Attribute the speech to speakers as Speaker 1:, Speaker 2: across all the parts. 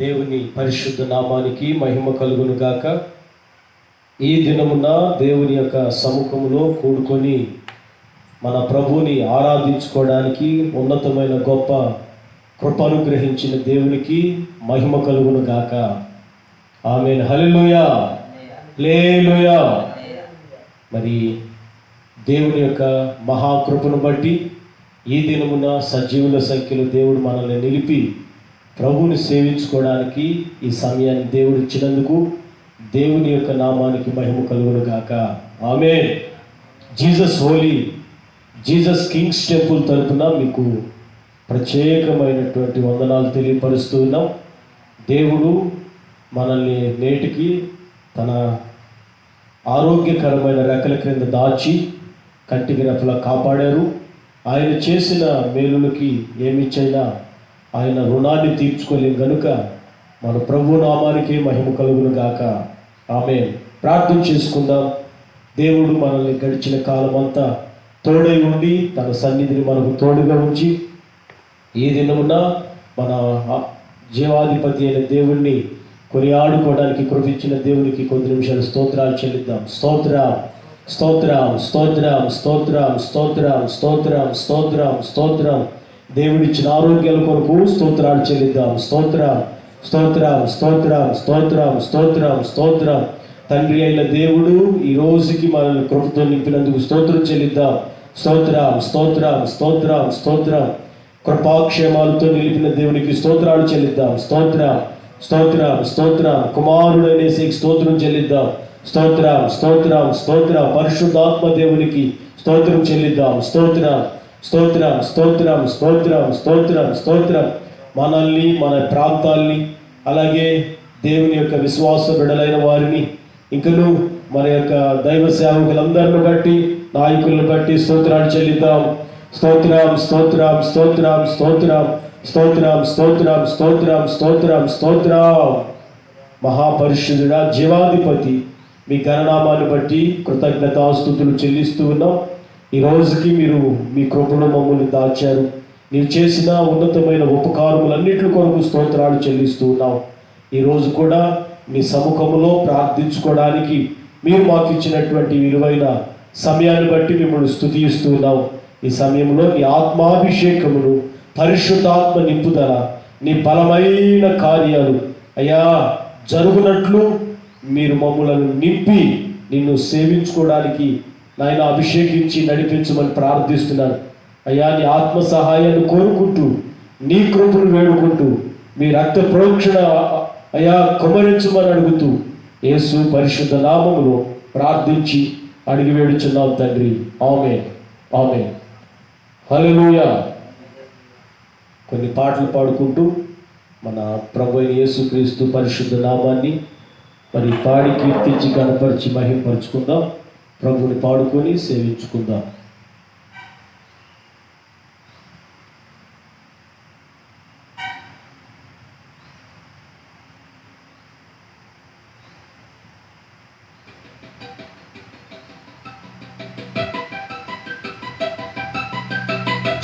Speaker 1: దేవుని పరిశుద్ధ నామానికి మహిమ కలుగును గాక. ఈ దినమున దేవుని యొక్క సముఖములో కూడుకొని మన ప్రభువుని ఆరాధించుకోవడానికి ఉన్నతమైన గొప్ప కృపను గ్రహించిన దేవునికి మహిమ కలుగును గాక. ఆమేన్. హల్లెలూయా, హల్లెలూయా. మరి దేవుని యొక్క మహాకృపను బట్టి ఈ దినమున సజీవుల సంఖ్యలో దేవుడు మనల్ని నిలిపి ప్రభువుని సేవించుకోవడానికి ఈ సమయాన్ని దేవుడు ఇచ్చినందుకు దేవుని యొక్క నామానికి మహిమ కలుగును గాక. ఆమేన్. జీసస్ కింగ్స్ టెంపుల్ తరపున మీకు ప్రత్యేకమైనటువంటి వందనాలు తెలియపరుస్తూ ఉన్నాం. దేవుడు మనల్ని నేటికి తన ఆరోగ్యకరమైన రెక్కల క్రింద దాచి కంటికి రెప్పలా కాపాడారు. ఆయన చేసిన మేలులకి ఏమిచ్చైనా ఆయన రుణాన్ని తీర్చుకోలేం గనుక మన ప్రభు నామానికి మహిమ కలుగును గాక. ఆమేన్. ప్రార్థన చేసుకుందాం. దేవుడు మనల్ని గడిచిన కాలం అంతా తోడై ఉండి తన సన్నిధిని మనకు తోడుగా ఉంచి ఈ దినమున మన జీవాధిపతి అయిన దేవుణ్ణి కొనియాడుకోవడానికి కృపించిన దేవునికి కొద్ది నిమిషాలు స్తోత్రాలు చెల్లిద్దాం. స్తోత్రం, స్తోత్రం, స్తోత్రం, స్తోత్రం, స్తోత్రం, స్తోత్రం, స్తోత్రం, స్తోత్రం. దేవుడిచ్చిన ఆరోగ్యాల కొరకు స్తోత్రాలు చెల్లిద్దాం. స్తోత్రం, స్తోత్రం, స్తోత్రం, స్తోత్రం, స్తోత్రం, స్తోత్రం. తండ్రి అయిన దేవుడు ఈ రోజుకి మనల్ని కృపతో నింపినందుకు స్తోత్రం చెల్లిద్దాం. స్తోత్రం, స్తోత్రం, స్తోత్రం, స్తోత్రం. కృపాక్షేమాలతో నిలిపిన దేవునికి స్తోత్రాలు చెల్లిద్దాం. స్తోత్రం, స్తోత్రం, స్తోత్రం. కుమారుడనేసి స్తోత్రం చెల్లిద్దాం. స్తోత్రం, స్తోత్రం, స్తోత్రం. పరిశుద్ధాత్మ దేవునికి స్తోత్రం చెల్లిద్దాం. స్తోత్రం, స్తోత్రం, స్తోత్రం, స్తోత్రం, స్తోత్రం, స్తోత్రం. మనల్ని, మన ప్రాంతాల్ని, అలాగే దేవుని యొక్క విశ్వాస బిడ్డలైన వారిని, ఇంకను మన యొక్క దైవ సేవకులందరిని బట్టి, నాయకులను బట్టి స్తోత్రాలు చెల్లిద్దాం. స్తోత్రం, స్తోత్రం, స్తోత్రం, స్తోత్రం, స్తోత్రం, స్తోత్రం, స్తోత్రం, స్తోత్రం, స్తోత్రం. మహాపరిశుద్ధుడా, జీవాధిపతి, మీ గణనామాన్ని బట్టి కృతజ్ఞతాస్తుతులు చెల్లిస్తూ ఉన్నాం. ఈ రోజుకి మీరు మీ కృపను మమ్మల్ని దాచారు. నీవు చేసిన ఉన్నతమైన ఉపకారములన్నిటి కొరకు స్తోత్రాలు చెల్లిస్తూ ఉన్నాం. ఈరోజు కూడా మీ సముఖములో ప్రార్థించుకోవడానికి మీరు మాకు ఇచ్చినటువంటి విలువైన సమయాన్ని బట్టి మిమ్మల్ని స్తుతిస్తూ ఉన్నాం. ఈ సమయంలో నీ ఆత్మాభిషేకమును, పరిశుద్ధాత్మ నింపుదల, నీ బలమైన కార్యాలు అయ్యా జరుగునట్లు మీరు మమ్ములను నింపి నిన్ను సేవించుకోవడానికి నాయన అభిషేకించి నడిపించమని ప్రార్థిస్తున్నాను. అయ్యా నీ ఆత్మ సహాయాన్ని కోరుకుంటూ, నీ కృపను వేడుకుంటూ, మీ రక్త ప్రోక్షణ అయ్యా కుమరించమని అడుగుతూ యేసు పరిశుద్ధ నామములో ప్రార్థించి అడిగి వేడుచున్నాం తండ్రి. ఆమేన్, ఆమేన్. హల్లెలూయా. కొన్ని పాటలు పాడుకుంటూ మన ప్రభు అయిన యేసుక్రీస్తు పరిశుద్ధ నామాన్ని మరి పాడి కీర్తించి కనపరిచి మహింపరుచుకుందాం. ప్రభుని పాడుకొని సేవించుకుందాం.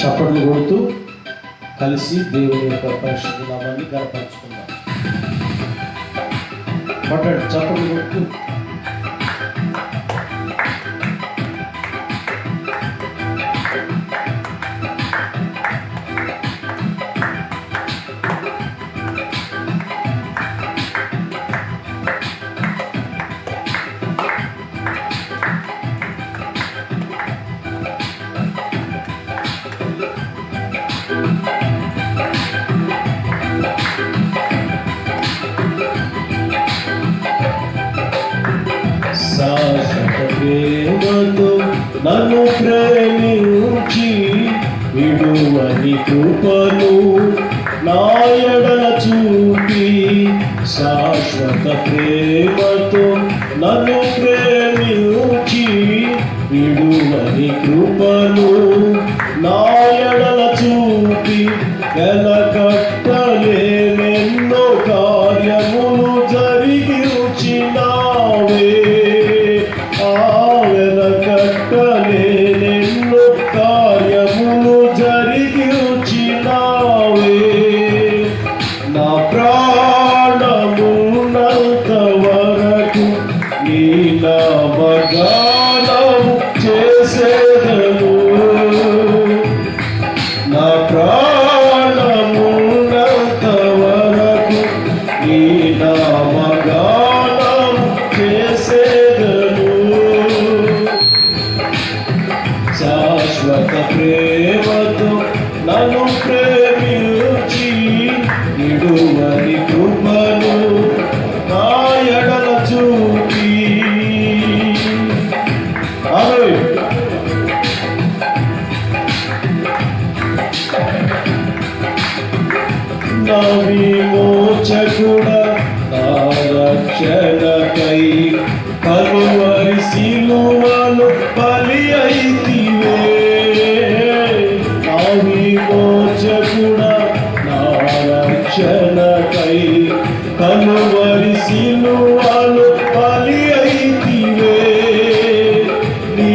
Speaker 1: చప్పట్లు కొడుతూ కలిసి దేవుని యొక్క పరిశుద్ధ నామాన్ని కనపరుచుకుందాం. పట్టండి, చప్పట్లు కొడుతూ. ప్రేమతో నన్ను ప్రేమించి విడువని కృపను నా ఎడల చూపి, శాశ్వత ప్రేమతో నన్ను ప్రేమించి విడువని కృపను నా ఎడల చూపి, వెలకట్టలేనెన్నో కార్యములు జరిగించినావే. వెలకట్టలేనెన్నో కార్యములు జరిగించినావే. నా ప్రాణ నా విమోచకుడా నా రక్షణకై కలువరి సిలువలో బలి అయితివే. నా విమోచకుడా నా రక్షణకై కలువరి సిలువలో బలి అయితివే. నీ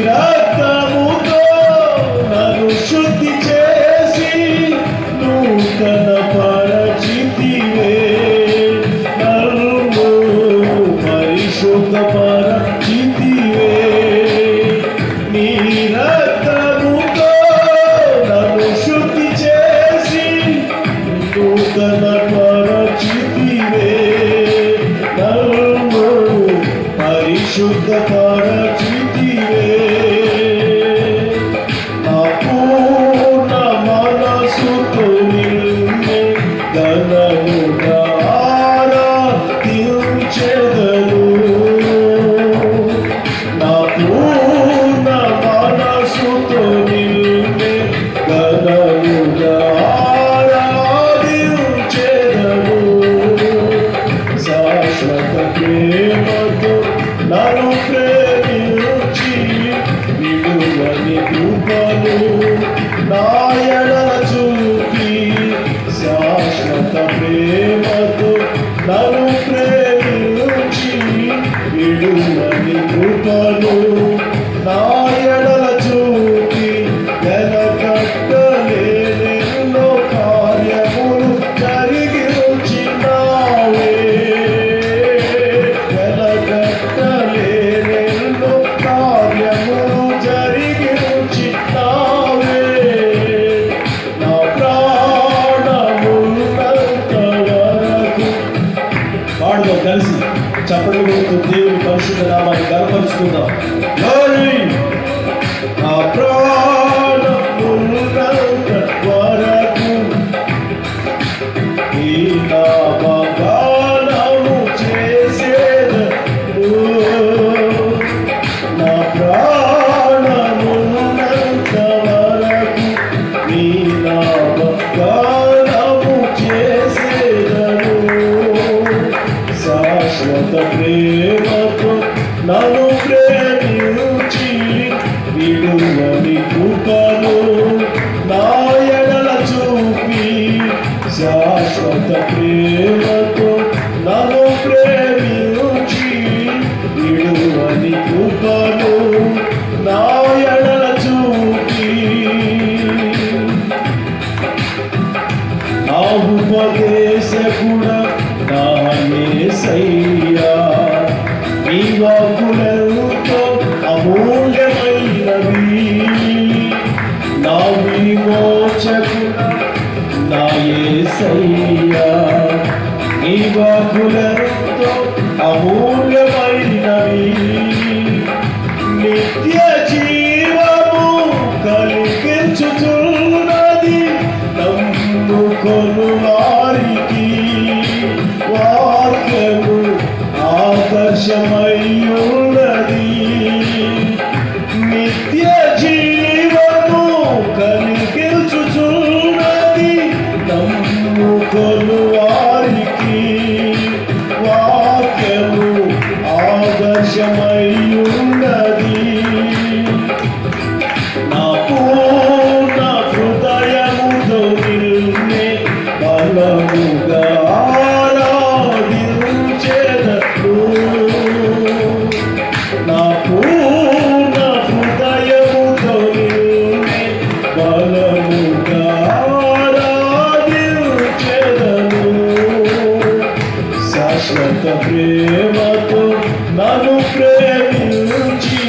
Speaker 1: రక్తముతో నన్ను శుద్ధి చేసి నూతన పరచితివే. నన్ను పరిశుద్ధ పరచితివే. నీ రక్తముతో నన్ను శుద్ధి చేసి నూతన పరచితివే. నన్ను పరిశుద్ధ పరచితివే. నా పూర్ణ మనసుతో నిన్నే ఘనముగా ఆరాధించెదను. నా పూర్ణ మనసుతో నిన్నే ఘనముగా ఆరాధించెదను. శాశ్వత ప్రేమతో నన్ను ప్రేమించి విడువని కృపను నా ఎడల చూపి. శాశ్వత ప్రేమతో నన్ను ప్రేమించి విడువని కృపను నా ఎడల చూపి. వెనకట్టలేనెన్నో కార్యములు జరిగించినావే. వెనకట్టలేనెన్నో కార్యములు జరిగించినావే. నా ప్రాణమున్నంత వరకు పాడుదాం కలిసి చప్పట్లు కొడుతూ దేవుని పరిశుద్ధ నామాన్ని గర్వపరుచుకుందాం. Glory! నా ప్రాణమున్నంత వరకు ఈ నామగానము చేసేదను. నా ప్రాణమున్నంత వరకు ఈ నామగానము చేసేదను. శాశ్వత ప్రేమతో నన్ను ప్రేమించి విడువని కృపను నా ఎడల చూపి. శాశ్వత ప్రేమతో నన్ను ప్రేమించి విడువని కృపను నా ఎడల చూపి. నా ఉపదేశకుడా నా యేసయ్యా నీ వాక్కులెంతో అమూల్యమైనవి. నా విమోచకుడా నా యేసయ్యా నీ వాక్కులెంతో అమూల్యమైనవి. నిత్య జీవము కలిగించుచున్నది నమ్ముకొను వారికి. వాక్యము ఆదర్శమయ్యున్నది. నిత్య జీవము కలిగించుచున్నది నమ్ముకొను వారికి. వాక్యము ఆదర్శమయ్యున్నది. నా పూర్ణ హృదయముతో నిన్నే బలముగా ఆరాధించెదను. నా పూర్ణ హృదయముతో నిన్నే బలముగా ఆరాధించెదను. శాశ్వత ప్రేమతో నన్ను ప్రేమించి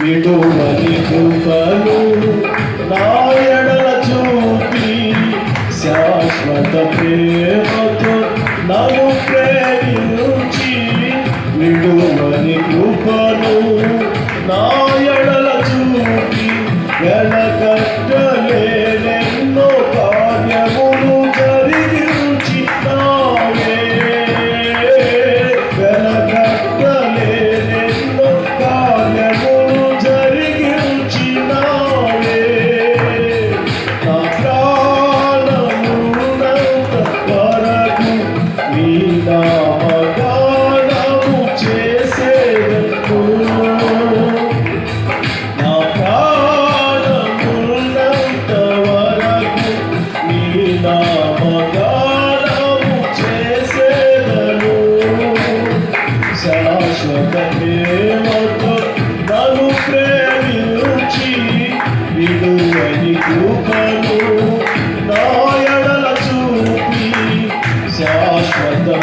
Speaker 1: విడువని కృపను నా ఎడల చూపి. శాశ్వత ప్రేమతో నన్ను ప్రేమించి విడువని కృపను నా ఎడల చూపి. వెనకట్టలేనెన్నో కార్యములు జరిగించినావే. వెనకట్టలేనెన్నో కార్యములు జరిగించినావే. నా ప్రాణమున్నంత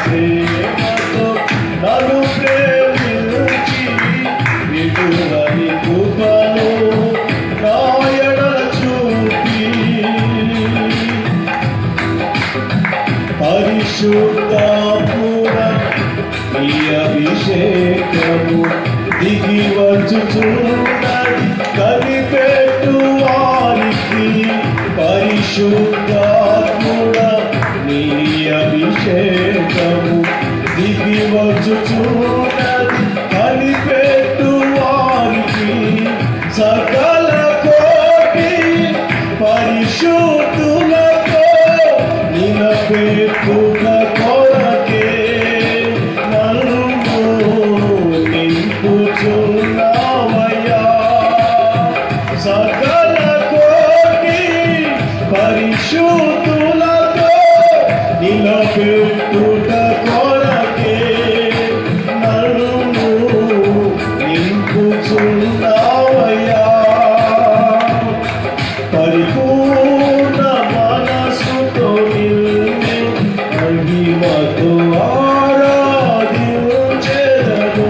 Speaker 1: ప్రేమతో నన్ను ప్రేమించి విడువని కృపను నా ఎడల చూపి పరిశుద్ధాత్ముడ నీ అభిషేకము దిగి వచ్చుచున్నది కనిపెట్టు వారికి పరిశుద్ధాత్ముడ నీ అభిషేకము దిగి వచ్చుచున్నది కనిపెట్టు వారికి సకల కోటి పరిశుద్ధులతో నిలబెట్టుట కొరకే నన్ను నింపుచున్నావయ్యా సకల కోటి పరిశుద్ధులతో నిలబెట్టుట కొరకే నన్ను నింపుచున్నావయ్యా పరిపూర్ణ మనసుతో నిన్నే మహిమతో ఆరాధించెదను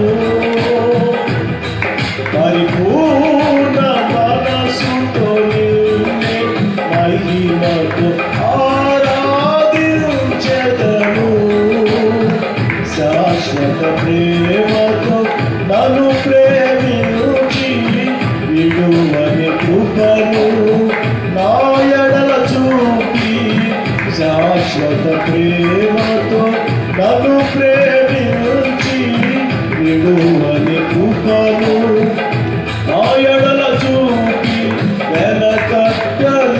Speaker 1: పరిపూర్ణ మనసుతో నిన్నే మహిమతో ఆరాధించెదను శాశ్వత ప్రేమతో నన్ను ప్రేమించి విడువని కృపను నా ఎడల చూపి శాశ్వత ప్రేమతో నన్ను ప్రేమించి విడువని కృపను నా ఎడల చూపి వెనకట్టలేనెన్నో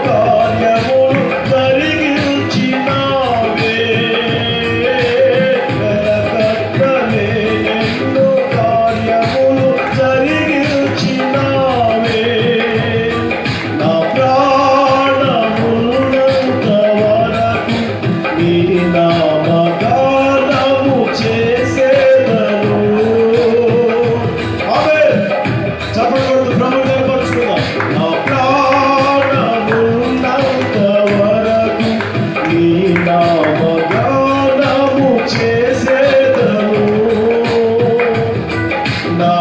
Speaker 1: కార్యములు జరిగించినావే వెనకట్టలేనెన్నో కార్యములు జరిగించినావే నా ప్రాణమున్నంత వరకు నీ నామగానము చేసేదను ఆమేన్ చప్పట్లు కొడుతూ ప్రభువుని కనపరుచుకుందాం నా ప్రాణమున్నంత వరకు నీ నామగానము చేసేదను నా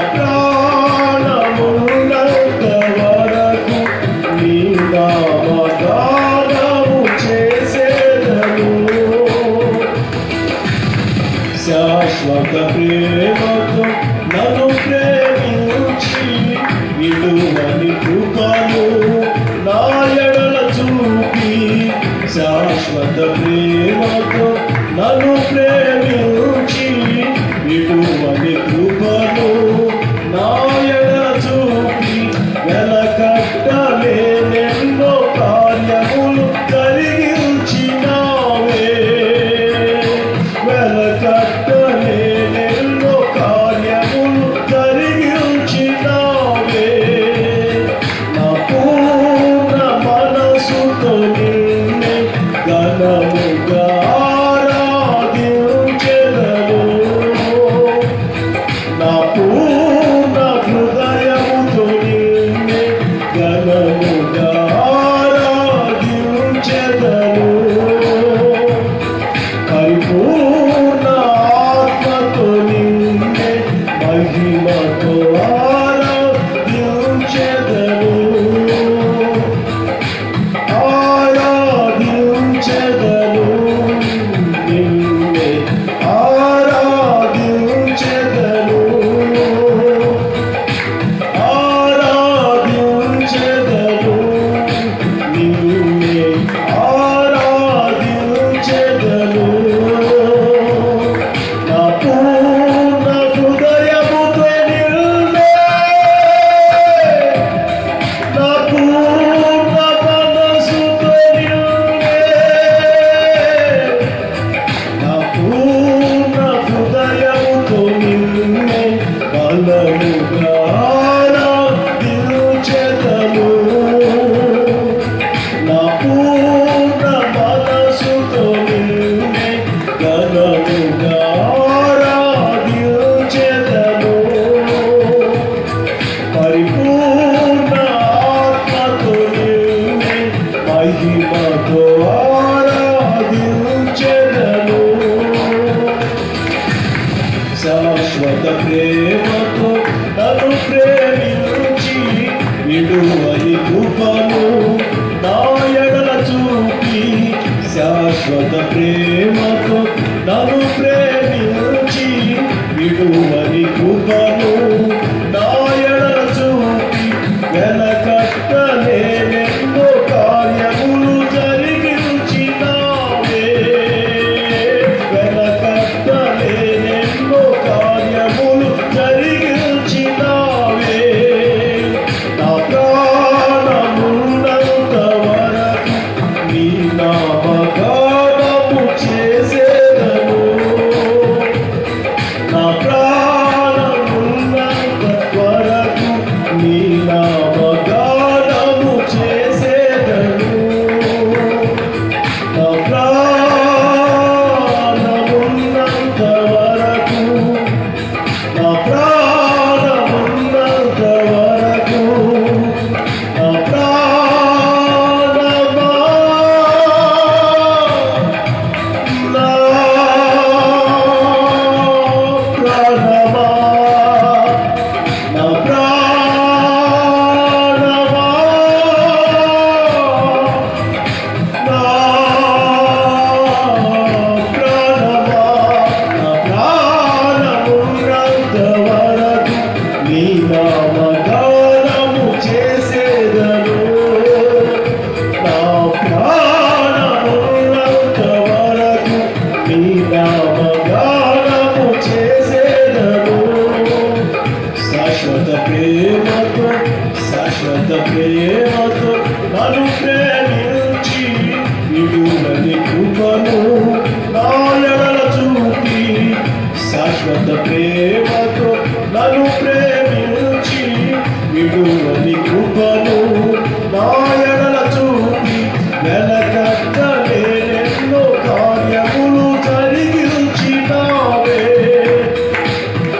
Speaker 1: ప్రాణమున్నంత వరకు నీ నామగానము చేసేదను శాశ్వత ప్రేమతో నన్ను ప్రేమించి విడువని కృపను నా ఎడల చూపి శాశ్వత ప్రేమతో నన్ను ప్రేమించి విడువని కృపను నా ఎడల చూపి వెనకట్టలేనెన్నో కార్యములు జరిగించినావే వెనకట్టలేనెన్నో కార్యములు జరిగించినావే నా పూర్ణ మనసుతో నిన్నే ఘనముగా ఆరాధించెదను నా పూర్ణ హృదయముతో నిన్నే ఘనముగా ఆరాధించెదను పరిపూర్ణ ఆత్మతో నిన్నే మహిమతో ఆరాధించెదను ఆరాధించెదను నిన్నే ఆరాధించెదను ఆరాధించెదను నిన్నే ఆరాధించెదను నా పూర్ణ హృదయముతో నిన్నే నా పూర్ణ మనసుతో నిన్నే నా పూర్ణ హృదయముతో నిన్నే బలముగా ఆరాధించెదను నా పూర్ణ మనసుతో నిన్నే ఘనముగా ఆరాధించెదను పరిపూర్ణ ఆత్మతో నిన్నే మహిమతో ఆరాధించెదను శాశ్వత ప్రేమతో నన్ను ప్రేమించి విడువని కృపను నా ఎడల చూపి వెనకట్టలేనెన్నో కార్యములు జరిగించినావే. వెనకట్టలేనెన్నో కార్యములు జరిగించినావే. నా ప్రాణమున్నంత వరకు నీ నామగానము చేసేదను. నా ప్రాణమున్నంత వరకు నీ నామగానము చేసేదను. నా ప్రాణమున్నంత వరకు, నా ప్రాణమున్నంత వరకు, నా ప్రాణమా, నా ప్రాణమా, నా ప్రాణమా, నా ప్రాణమా, నా ప్రాణమున్నంత వరకు నీ నామగానము చేసేదను. నా ప్రాణమున్నంత వరకు నీ నామగానము చేసేదను. శాశ్వత ప్రేమతో, శాశ్వత ప్రేమతో నన్ను ప్రేమించి విడువని కృపను నా ఎడల చూపి. శాశ్వత ప్రేమతో నన్ను ప్రేమించి విడువని కృపను నా ఎడల చూపి వెనకట్టలేనెన్నో కార్యములు జరిగించినావే.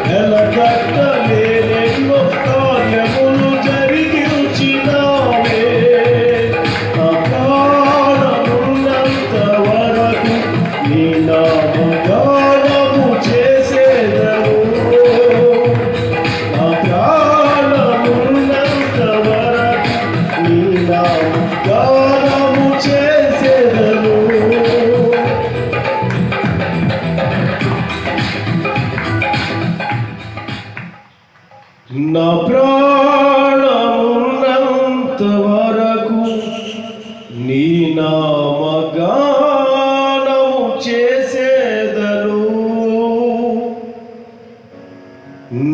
Speaker 1: వెనకట్టలేనెన్నో కార్యములు జరిగించినావే. నా ప్రాణమున్నంత వరకు నీ నామగానము చేసేదను. నా ప్రాణమున్నంత వరకు నీ నామగానము చేసేదను. నా ప్రాణమున్నంత వరకు నీ నామగానము చేసేదను.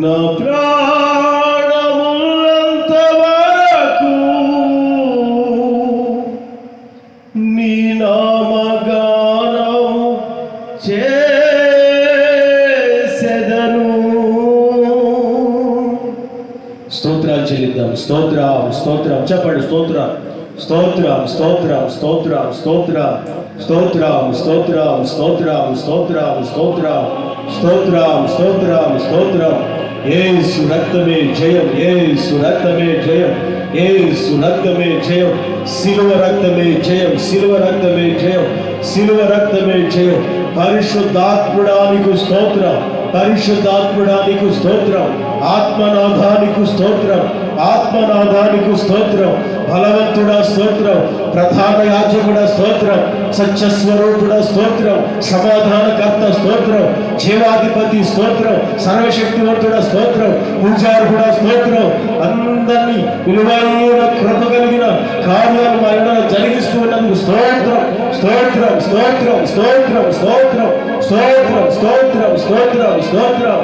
Speaker 1: నా ప్రాణమున్నంత వరకు నీ నామగానము చేసేదను. స్తోత్రాలు చెల్లిద్దాం. స్తోత్రం, స్తోత్రం చెప్పండి. స్తోత్రం, స్తోత్రం, స్తోత్రం, స్తోత్రం, స్తోత్రం, స్తోత్రం, స్తోత్రం, స్తోత్రం, స్తోత్రం, స్తోత్రం, స్తోత్రం, స్తోత్రం, స్తోత్రం. యేసు రక్తమే జయం, యేసు రక్తమే జయం, యేసు రక్తమే జయం, శిలువ రక్తమే జయం, శిలువ రక్తమే జయం, శిలువ రక్తమే జయం. పరిశుద్ధాత్ముడానికి స్తోత్రం, పరిశుద్ధాత్ముడానికి స్తోత్రం, ఆత్మనాథానికి స్తోత్రం, ఆత్మనాథానికి స్తోత్రం, బలవంతుడా స్తోత్రం, ప్రధాన యాజకుడా స్తోత్రం, సత్యస్వరూపుడా స్తోత్రం, సమాధానకర్త స్తోత్రం, జీవాధిపతి స్తోత్రం, సర్వశక్తివంతుడా స్తోత్రం, పూజారుడా స్తోత్రం. అందరినీ విలువైన కృప కలిగిన కార్యాలు మా ఇంట్లో జరిగిస్తూ ఉన్నందుకు స్తోత్రం, స్తోత్రం, స్తోత్రం, స్తోత్రం, స్తోత్రం, స్తోత్రం, స్తోత్రం, స్తోత్రం, స్తోత్రం, స్తోత్రం,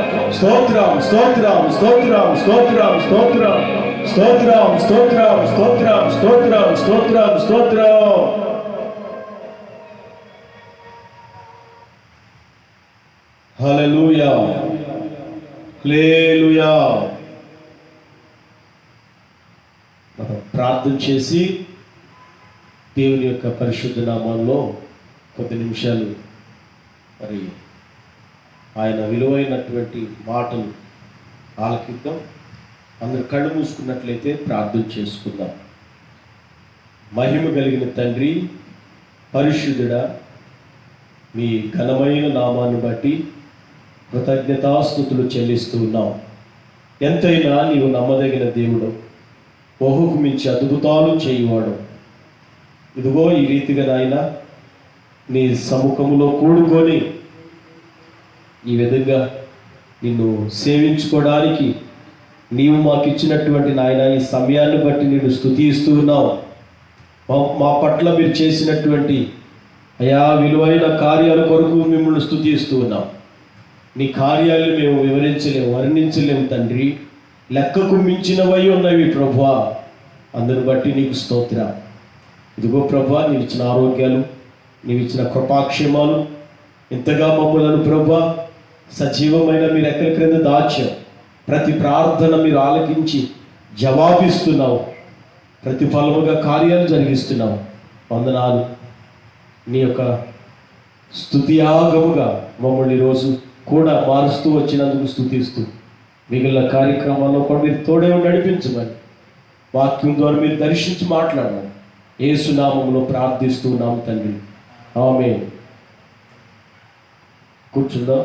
Speaker 1: స్తోత్రం, స్తోత్రం, స్తోత్రం, స్తోత్రం, స్తోత్రం, స్తోత్రం, స్తోత్రం, స్తోత్రం, స్తోత్రం, స్తోత్రం. హల్లెలూయా, హల్లెలూయా. మనం ప్రార్థన చేసి దేవుని యొక్క పరిశుద్ధ నామాల్లో కొద్ది నిమిషాలు మరి ఆయన విలువైనటువంటి మాటలు ఆలకిద్దాం. అందరు కళ్ళు మూసుకున్నట్లయితే ప్రార్థన చేసుకుందాం. మహిమ కలిగిన తండ్రి, పరిశుద్ధుడా, మీ ఘనమైన నామాన్ని బట్టి కృతజ్ఞతాస్తుతులు చెల్లిస్తూ ఉన్నాం. ఎంతైనా నీవు నమ్మదగిన దేవుడు, ఊహకు మించి అద్భుతాలు చేయువాడు. ఇదిగో ఈ రీతిగా నాయన నీ సముఖంలో కూడుకొని ఈ విధంగా నిన్ను సేవించుకోవడానికి నీవు మాకు ఇచ్చినటువంటి నాయన ఈ సమయాన్ని బట్టి నేను స్తుతిస్తూ ఉన్నావు. మా పట్ల మీరు చేసినటువంటి అయా విలువైన కార్యాల కొరకు మిమ్మల్ని స్తుతిస్తూ ఉన్నాం. నీ కార్యాలను మేము వివరించలేము, వర్ణించలేము తండ్రి. లెక్కకు మించినవై ఉన్నవి ప్రభువా. అందుని బట్టి నీకు స్తోత్రం. ఇదిగో ప్రభువా, నీవు ఇచ్చిన ఆరోగ్యాలు, నీవు ఇచ్చిన కృపాక్షేమాలు, ఇంతగా మమ్మలను ప్రభువా సజీవమైన మీ రెక్కల క్రింద దాచావు. ప్రతి ప్రార్థన మీరు ఆలకించి జవాబిస్తున్నావు, ప్రతిఫలముగా కార్యాలు జరిగిస్తున్నావు. వందనాలు. నీ యొక్క స్తుతియాగముగా మమ్మల్ని ఈరోజు కూడా మారుస్తూ వచ్చినందుకు స్తుతిస్తూ, మిగిలిన కార్యక్రమాల్లో కూడా మీరు తోడే నడిపించమని, వాక్యం ద్వారా మీరు దర్శించి మాట్లాడమని యేసు నామములో ప్రార్థిస్తూ ఉన్నాము తండ్రి. ఆమేన్. కూర్చుందాం.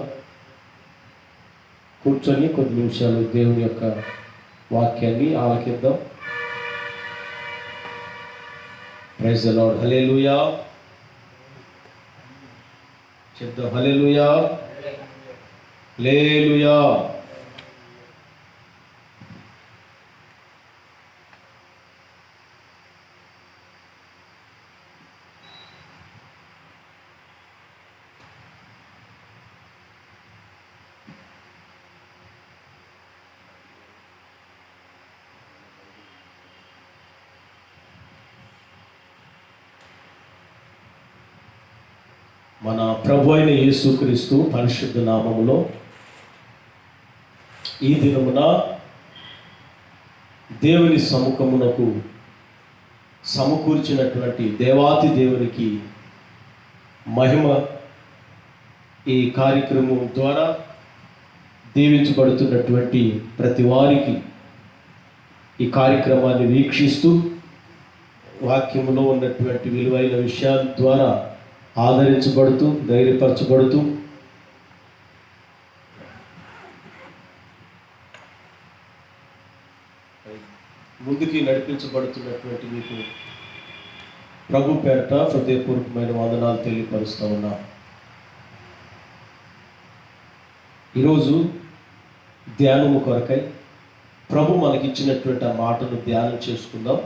Speaker 1: కూర్చొని కొద్ది నిమిషాలు దేవుని యొక్క వాక్యాన్ని ఆలకిద్దాం. Praise the lord. హల్లెలూయా చెప్దాం. హల్లెలూయా, హల్లెలూయా. మన ప్రభు అయిన యేసుక్రీస్తు పరిశుద్ధ నామములో ఈ దినమున దేవుని సముఖమునకు సమకూర్చినటువంటి దేవాతి దేవునికి మహిమ. ఈ కార్యక్రమం ద్వారా దీవించబడుతున్నటువంటి ప్రతి వారికి ఈ కార్యక్రమాన్ని వీక్షిస్తూ వాక్యములో ఉన్నటువంటి విలువైన విషయాల ద్వారా ఆదరించబడుతూ, ధైర్యపరచబడుతూ, ముందుకి నడిపించబడుతున్నటువంటి మీకు ప్రభు పేరట హృదయపూర్వకమైన వందనాలు తెలియపరుస్తూ ఉన్నా. ఈరోజు ధ్యానము కొరకై ప్రభు మనకిచ్చినటువంటి ఆ మాటను ధ్యానం చేసుకుందాం.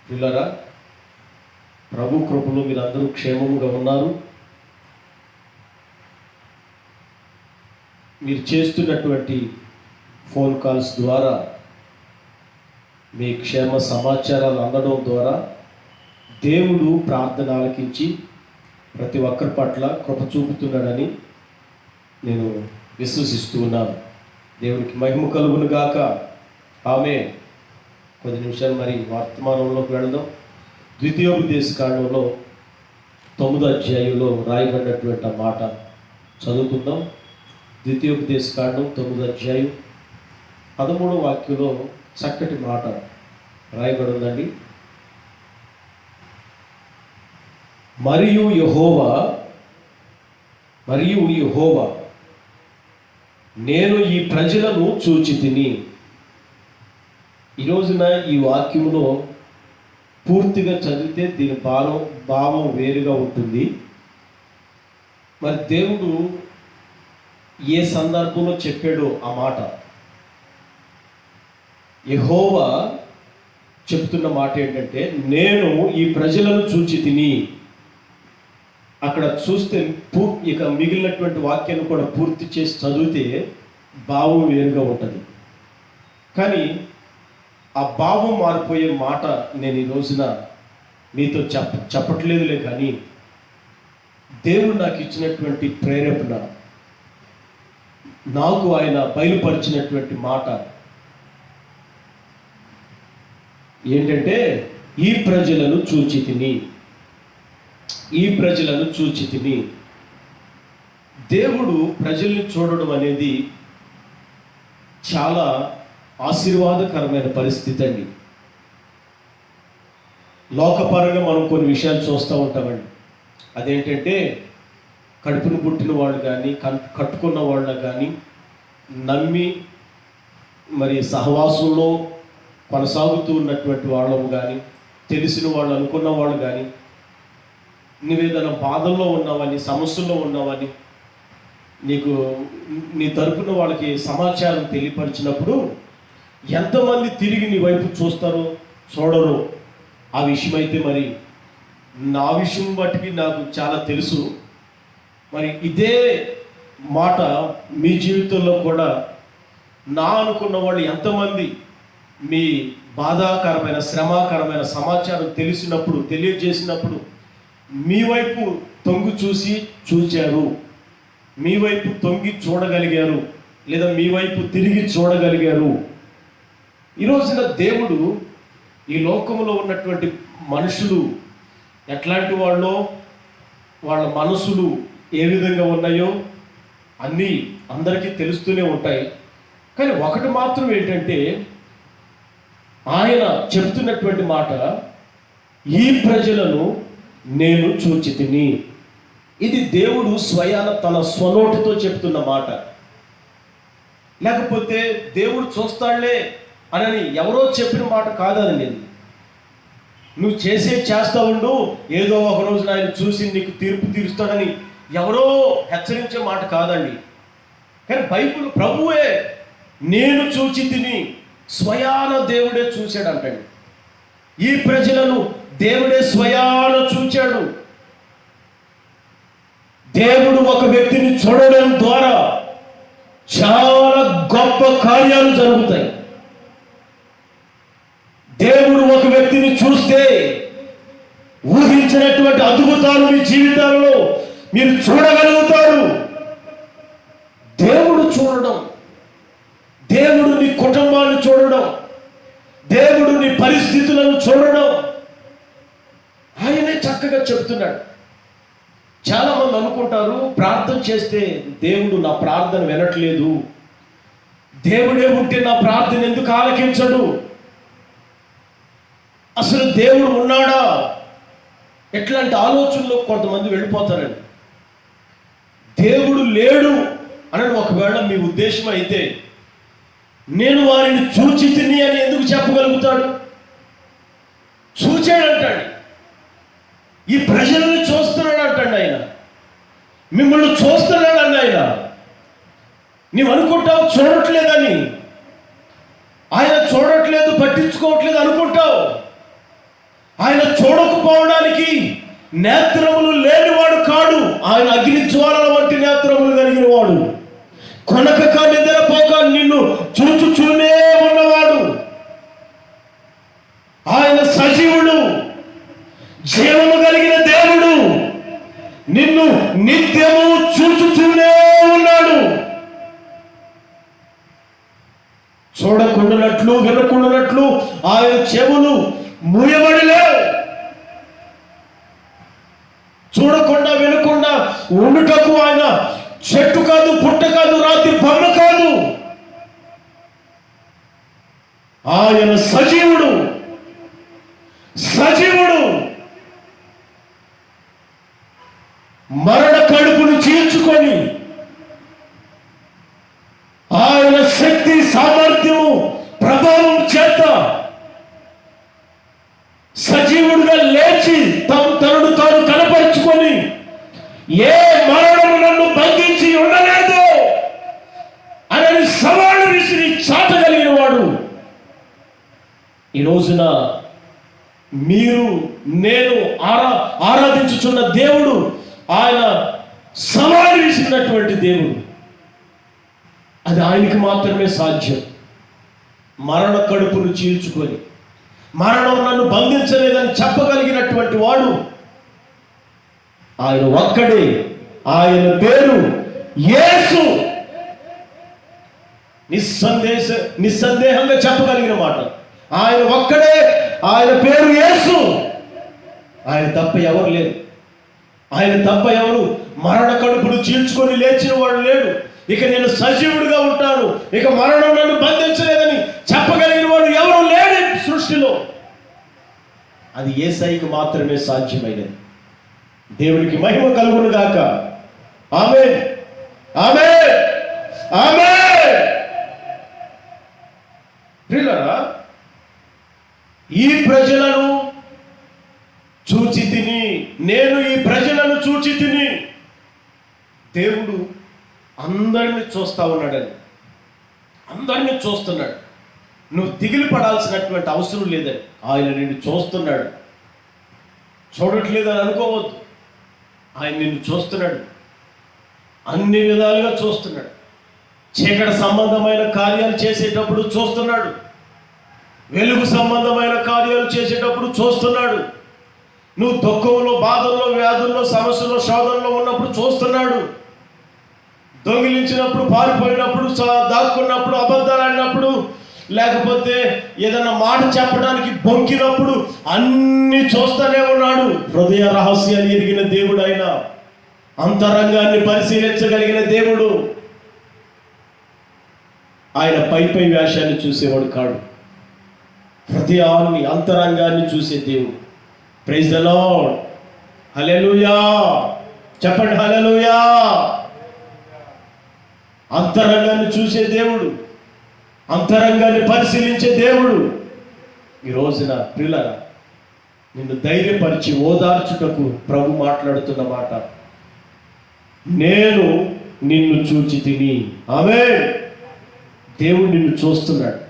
Speaker 1: పిల్లరా, ప్రభు కృపలో మీరందరూ క్షేమంగా ఉన్నారు. మీరు చేస్తున్నటువంటి ఫోన్ కాల్స్ ద్వారా మీ క్షేమ సమాచారాలు అందడం ద్వారా దేవుడు ప్రార్థన ఆలకించి ప్రతి ఒక్కరి పట్ల కృప చూపుతున్నాడని నేను విశ్వసిస్తూ ఉన్నాను. దేవునికి మహిమ కలుగును గాక. ఆమేన్. 10 నిమిషాలు మరి వర్తమానంలోకి వెళదాం. ద్వితీయోపదేశకాండంలో 9వ అధ్యాయంలో రాయబడినటువంటి ఆ మాట చదువుకుందాం. ద్వితీయోపదేశకాండం 9వ అధ్యాయం 13వ వాక్యంలో చక్కటి మాట రాయబడి ఉందండి. మరియు యెహోవా నేను ఈ ప్రజలను చూచి తిని. ఈ రోజున ఈ వాక్యములో పూర్తిగా చదివితే దీని భావం వేరుగా ఉంటుంది. మరి దేవుడు ఏ సందర్భంలో చెప్పాడో ఆ మాట, యెహోవా చెప్తున్న మాట ఏంటంటే, నేను ఈ ప్రజలను చూచి తిని. అక్కడ చూస్తే ఇక మిగిలినటువంటి వాక్యాన్ని కూడా పూర్తి చేసి చదివితే భావం వేరుగా ఉంటుంది. కానీ ఆ భావం మారిపోయే మాట నేను ఈ రోజున మీతో చెప్పట్లేదులే, కానీ దేవుడు నాకు ఇచ్చినటువంటి ప్రేరేపణ, నాకు ఆయన బయలుపరిచినటువంటి మాట ఏంటంటే, ఈ ప్రజలను చూచి తిని. దేవుడు ప్రజల్ని చూడడం అనేది చాలా ఆశీర్వాదకరమైన పరిస్థితి అండి. లోకపరంగా మనం కొన్ని విషయాలు చూస్తూ ఉంటామండి. అదేంటంటే, కడుపును పుట్టిన వాళ్ళు కానీ, కట్టుకున్న వాళ్ళ కానీ, నమ్మి మరి సహవాసంలో కొనసాగుతూ ఉన్నటువంటి వాళ్ళము కానీ, తెలిసిన వాళ్ళు అనుకున్న వాళ్ళు కానీ, నువ్వేదైనా బాధల్లో ఉన్నావని, సమస్యల్లో ఉన్నావని నీకు నీ తరపున వాళ్ళకి సమాచారం తెలియపరిచినప్పుడు ఎంతమంది తిరిగి నీ వైపు చూస్తారో చూడరు. ఆ విషయం అయితే మరి నా విషయం బట్టి నాకు చాలా తెలుసు. మరి ఇదే మాట మీ జీవితంలో కూడా నా అనుకున్న వాళ్ళు ఎంతమంది మీ బాధాకరమైన శ్రమాకరమైన సమాచారం తెలియజేసినప్పుడు మీ వైపు తొంగి చూచారు, మీ వైపు తొంగి చూడగలిగారు, లేదా మీ వైపు తిరిగి చూడగలిగారు. ఈ రోజున దేవుడు ఈ లోకంలో ఉన్నటువంటి మనుషులు ఎట్లాంటి వాళ్ళో, వాళ్ళ మనసులు ఏ విధంగా ఉన్నాయో అన్నీ అందరికీ తెలుస్తూనే ఉంటాయి. కానీ ఒకటి మాత్రం ఏంటంటే, ఆయన చెబుతున్నటువంటి మాట, ఈ ప్రజలను నేను చూచితిని. ఇది దేవుడు స్వయాన తన స్వనోటితో చెప్తున్న మాట. లేకపోతే దేవుడు చూస్తాడులే అని ఎవరో చెప్పిన మాట కాదని. నువ్వు చేస్తా ఉండు, ఏదో ఒక రోజు ఆయన చూసి నీకు తీర్పు తీరుస్తాడని ఎవరో హెచ్చరించే మాట కాదండి. కానీ బైబిల్ ప్రభువే నేను చూచితిని, స్వయాన దేవుడే చూశాడంటండి. ఈ ప్రజలను దేవుడే స్వయాన చూచాడు. దేవుడు ఒక వ్యక్తిని చూడడం ద్వారా చాలా గొప్ప కార్యాలు జరుగుతాయి. దేవుడు ఒక వ్యక్తిని చూస్తే ఊహించినటువంటి అద్భుతాలు మీ జీవితాల్లో మీరు చూడగలుగుతారు. దేవుడు చూడడం, దేవుడు నీ కుటుంబాన్ని చూడడం, దేవుడు నీ పరిస్థితులను చూడడం ఆయనే చక్కగా చెప్తున్నాడు. చాలామంది అనుకుంటారు, ప్రార్థన చేస్తే దేవుడు నా ప్రార్థన వినట్లేదు, దేవుడే ఉంటే నా ప్రార్థన ఎందుకు ఆలకించడు, అసలు దేవుడు ఉన్నాడా, ఎట్లాంటి ఆలోచనలో కొంతమంది వెళ్ళిపోతారండి. దేవుడు లేడు అని ఒకవేళ మీ ఉద్దేశం అయితే, నేను వారిని చూచితిని అని ఎందుకు చెప్పగలుగుతాడు? చూచాడంటాడు. ఈ ప్రజలను చూస్తున్నాడు అంటాడు ఆయన, మిమ్మల్ని చూస్తున్నాడు అన్న ఆయన. నీవు అనుకుంటావు చూడట్లేదని, ఆయన చూడట్లేదు పట్టించుకోవట్లేదు అనుకుంటావు. ఆయన చూడకపోవడానికి నేత్రములు లేనివాడు కాడు. ఆయన అగ్ని జ్వాలల వంటి నేత్రములు కలిగిన వాడు, కొనకక నిద్రపోక నిన్ను చూచుచూనే ఉన్నవాడు. ఆయన సజీవుడు, జీవము కలిగిన దేవుడు, నిన్ను నిత్యము చూచుచూనే ఉన్నాడు. చూడకుండానట్లు వినకుండానట్లు ఆయన చెవులు మూయబడి లేవు. చూడకుండా వినకుండా ఉండుటకు ఆయన చెట్టు కాదు, పుట్ట కాదు, రాత్రి బొమ్మ కాదు. ఆయన సజీవుడు, సజీవుడు. మరణ కడుపును చీల్చుకొని ఆయన శక్తి సామర్థ్యము ప్రభావం చేత సజీవుడుగా లేచి తనను తాను కనపరుచుకొని, ఏ మరణము నన్ను బంధించి ఉండలేదు అని సవాలు విసిరి చాటగలిగిన వాడు. ఈ రోజున మీరు నేను ఆరాధించుచున్న దేవుడు ఆయన సవాలు విసిరినటువంటి దేవుడు. అది ఆయనకి మాత్రమే సాధ్యం. మరణ కడుపును చీల్చుకొని మరణం నన్ను బంధించలేదని చెప్పగలిగినటువంటి వాడు ఆయన ఒక్కడే. ఆయన పేరు యేసు. నిస్సందేహంగా చెప్పగలిగిన మాట ఆయన ఒక్కడే. ఆయన పేరు యేసు. ఆయన తప్ప ఎవరు లేరు. ఆయన తప్ప ఎవరు మరణ కడుపును చీల్చుకొని లేచిన వాడు లేడు. ఇక నేను సజీవుడిగా ఉంటాను, ఇక మరణం నన్ను బంధించలేదని చెప్పగలిగిన వాడు ఎవరు లేడు సృష్టిలో. అది యేసయ్యకు మాత్రమే సాధ్యమైనది. దేవునికి మహిమ కలుగును గాక. ఆమేన్, ఆమేన్, ఆమేన్. ప్రియులారా, ఈ ప్రజలను చూచితిని నేను ఈ ప్రజలను చూచి తిని. దేవుడు అందరిని చూస్తా ఉన్నాడని, అందరినీ చూస్తున్నాడు. నువ్వు దిగులు పడాల్సినటువంటి అవసరం లేదని ఆయన నిన్ను చూస్తున్నాడు. చూడట్లేదని అనుకోవద్దు, ఆయన నిన్ను చూస్తున్నాడు, అన్ని విధాలుగా చూస్తున్నాడు. చీకటి సంబంధమైన కార్యాలు చేసేటప్పుడు చూస్తున్నాడు, వెలుగు సంబంధమైన కార్యాలు చేసేటప్పుడు చూస్తున్నాడు. నువ్వు దుఃఖంలో, బాధల్లో, వ్యాధుల్లో, సమస్యల్లో, శోధనలో ఉన్నప్పుడు చూస్తున్నాడు. దొంగిలించినప్పుడు, పారిపోయినప్పుడు, దాక్కున్నప్పుడు, అబద్ధాలు ఆడినప్పుడు, లేకపోతే ఏదైనా మాట చెప్పడానికి బొంకినప్పుడు అన్ని చూస్తూనే ఉన్నాడు. హృదయ రహస్యాన్ని ఎరిగిన దేవుడు ఆయన, అంతరంగాన్ని పరిశీలించగలిగిన దేవుడు. ఆయన పై వేషాన్ని చూసేవాడు కాడు, హృదయాన్ని, అంతరంగాన్ని చూసే దేవుడు. Praise the lord. హల్లెలూయా చెప్పండి, హల్లెలూయా. అంతరంగాన్ని చూసే దేవుడు, అంతరంగాన్ని పరిశీలించే దేవుడు. ఈ రోజున ప్రియులారా, నిన్ను ధైర్యపరిచి ఓదార్చుటకు ప్రభు మాట్లాడుతున్న మాట, నేను నిన్ను చూచి తిని. ఆమేన్. దేవుడు నిన్ను చూస్తున్నాడు,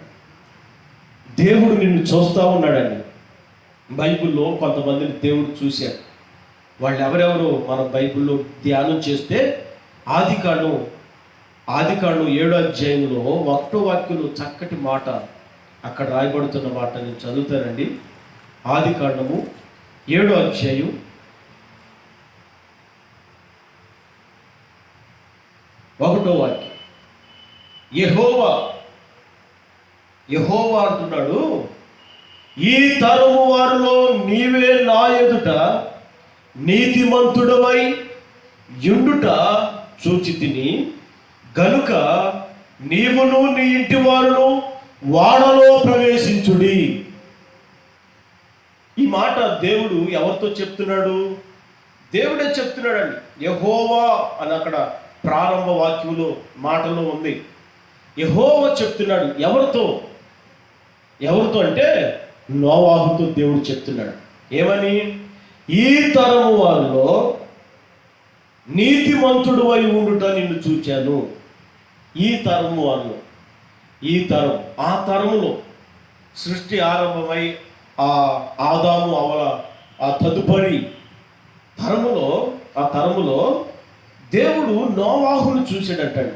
Speaker 1: దేవుడు నిన్ను చూస్తూ ఉన్నాడని బైబిల్లో కొంతమందిని దేవుడు చూశాడు. వాళ్ళు ఎవరెవరో మనం బైబిల్లో ధ్యానం చేస్తే ఆదికాండం 7వ అధ్యాయంలో 1వ వాక్యంలో చక్కటి మాట అక్కడ రాయబడుతున్న మాట నేను చదువుతానండి. ఆదికాండము 7వ అధ్యాయం 1వ వాక్యం. యెహోవా అంటున్నాడు, ఈ తరము వారిలో నీవే నా ఎదుట నీతిమంతుడవై యుండుట చూచి తిని గనుక నీవును నీ ఇంటి వారును వాడలో ప్రవేశించుడి. ఈ మాట దేవుడు ఎవరితో చెప్తున్నాడు? దేవుడే చెప్తున్నాడండి. యెహోవా అని అక్కడ ప్రారంభ వాక్యంలో మాటలో ఉంది. యెహోవా చెప్తున్నాడు. ఎవరితో అంటే నోవాహుతో దేవుడు చెప్తున్నాడు. ఏమని? ఈ తరము వారిలో నీతిమంతుడు అయి ఉండుట నిన్ను చూచాను. ఈ తరము వారిలో, ఈ తరం, ఆ తరములో సృష్టి ఆరంభమై ఆదాము అవల ఆ తదుపరి తరములో దేవుడు నోవాహును చూశాడంటాడు.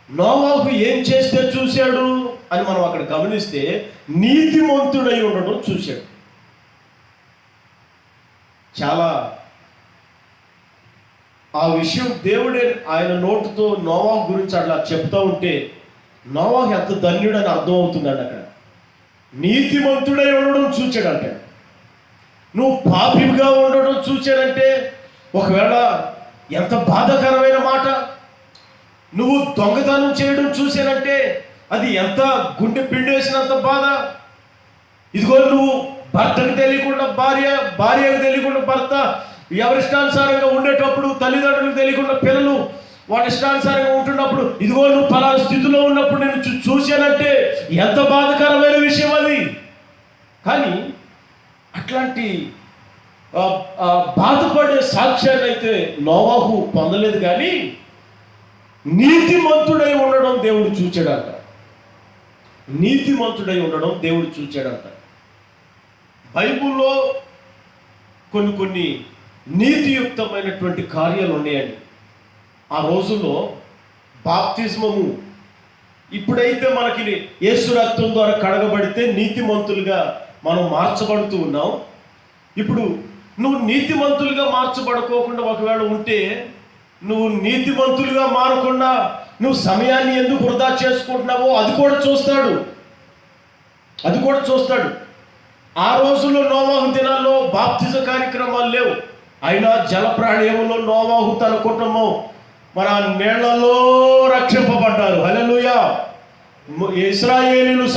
Speaker 1: నోవాహు ఏం చేస్తే చూశాడు అని మనం అక్కడ గమనిస్తే నీతిమంతుడై ఉండడం చూశాడు. చాలా ఆ విషయం దేవుడే ఆయన నోటుతో నోవాహు గురించి అట్లా చెప్తా ఉంటే నోవాహు ఎంత ధన్యుడని అర్థం అవుతుందండి. అక్కడ నీతిమంతుడై ఉండడం చూచాడంటే, నువ్వు పాపిగా ఉండడం చూచాడంటే ఒకవేళ ఎంత బాధాకరమైన మాట. నువ్వు దొంగతనం చేయడం చూశానంటే అది ఎంత గుండె పిండేసినంత బాధ. ఇదిగో నువ్వు భర్తకు తెలియకుండా భార్యకు తెలియకుండా భర్త ఎవరిష్టానుసారంగా ఉండేటప్పుడు, తల్లిదండ్రులకు తెలియకుండా పిల్లలు వాటి ఇష్టానుసారంగా ఉంటున్నప్పుడు, ఇదిగో నువ్వు పలానా స్థితిలో ఉన్నప్పుడు నేను చూశానంటే ఎంత బాధకరమైన విషయం అది. కానీ అట్లాంటి బాధపడే సాక్ష్యాన్ని అయితే నోవాహు పొందలేదు. కానీ నీతిమంతుడై ఉండడం దేవుడు చూచాడంట. నీతిమంతుడై ఉండడం దేవుడు చూచాడంట. బైబిల్లో కొన్ని నీతియుక్తమైనటువంటి కార్యాలు ఉన్నాయండి. ఆ రోజుల్లో బాప్తిస్మము, ఇప్పుడైతే మనకి యేసు రక్తం ద్వారా కడగబడితే నీతిమంతులుగా మనం మార్చబడుతూ ఉన్నాం. ఇప్పుడు నువ్వు నీతిమంతులుగా మార్చబడుకోకుండా ఒకవేళ ఉంటే, నువ్వు నీతిమంతులుగా మారకుండా నువ్వు సమయాన్ని ఎందుకు వృధా చేసుకుంటున్నావో అది కూడా చూస్తాడు. ఆ రోజుల్లో నోవాహు దినాల్లో బాప్తిజ కార్యక్రమాలు లేవు. అయినా జలప్రాణయంలో నోవాహు తన కుటుంబం మన నీళ్లలో రక్షింపబడ్డారు. హల్లెలూయా. ఇశ్రాయేలీయులు